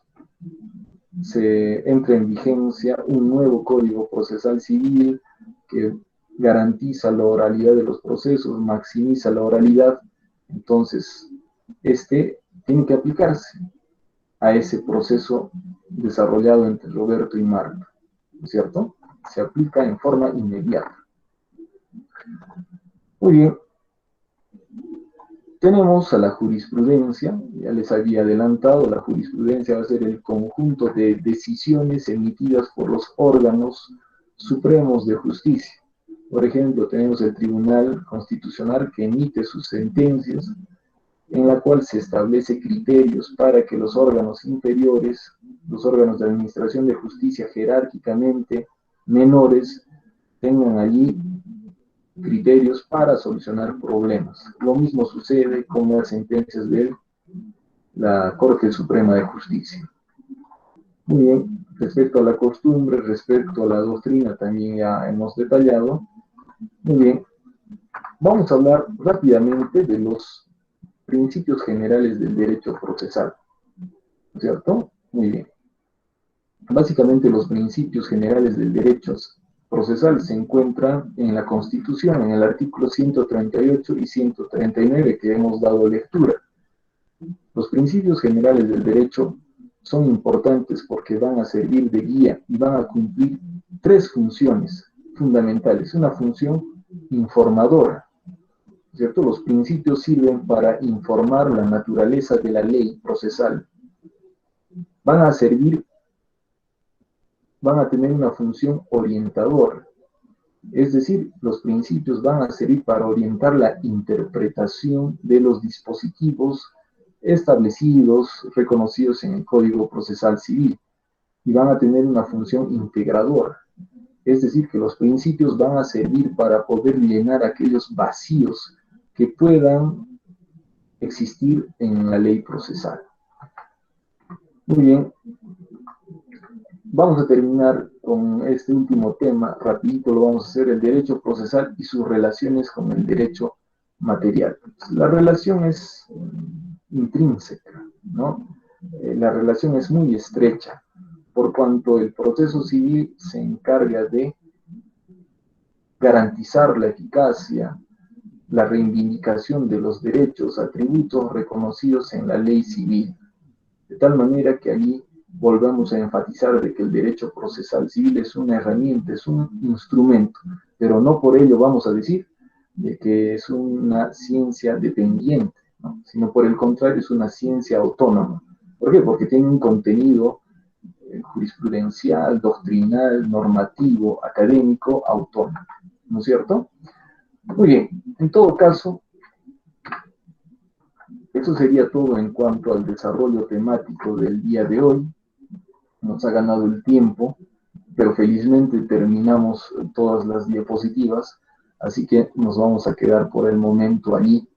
Se entra en vigencia un nuevo Código Procesal Civil que garantiza la oralidad de los procesos, maximiza la oralidad. Entonces, este tiene que aplicarse a ese proceso desarrollado entre Roberto y Marta, ¿no es cierto? se aplica en forma inmediata. Muy bien. Tenemos a la jurisprudencia, ya les había adelantado, la jurisprudencia va a ser el conjunto de decisiones emitidas por los órganos supremos de justicia. Por ejemplo, tenemos el Tribunal Constitucional que emite sus sentencias, en la cual se establece criterios para que los órganos inferiores, los órganos de administración de justicia jerárquicamente menores, tengan allí criterios para solucionar problemas. Lo mismo sucede con las sentencias de la Corte Suprema de Justicia. Muy bien, respecto a la costumbre, respecto a la doctrina, también ya hemos detallado. Muy bien, vamos a hablar rápidamente de los principios generales del derecho procesal, ¿cierto? Muy bien. Básicamente los principios generales del derecho procesal se encuentran en la Constitución, en el artículo 138 y 139 que hemos dado lectura. Los principios generales del derecho son importantes porque van a servir de guía y van a cumplir tres funciones fundamentales. Una función informadora, ¿cierto? Los principios sirven para informar la naturaleza de la ley procesal. Van a tener una función orientadora. Es decir, los principios van a servir para orientar la interpretación de los dispositivos establecidos, reconocidos en el Código Procesal Civil, y van a tener una función integradora. Es decir, que los principios van a servir para poder llenar aquellos vacíos que puedan existir en la ley procesal. Muy bien. Vamos a terminar con este último tema, rapidito lo vamos a hacer, el derecho procesal y sus relaciones con el derecho material. La relación es intrínseca, ¿no? La relación es muy estrecha, por cuanto el proceso civil se encarga de garantizar la eficacia, la reivindicación de los derechos, atributos reconocidos en la ley civil, de tal manera que allí volvamos a enfatizar de que el derecho procesal civil es una herramienta, es un instrumento, pero no por ello vamos a decir de que es una ciencia dependiente, ¿no? Sino por el contrario es una ciencia autónoma. ¿Por qué? Porque tiene un contenido jurisprudencial, doctrinal, normativo, académico, autónomo, ¿no es cierto? Muy bien, en todo caso, eso sería todo en cuanto al desarrollo temático del día de hoy. Nos ha ganado el tiempo, pero felizmente terminamos todas las diapositivas, así que nos vamos a quedar por el momento allí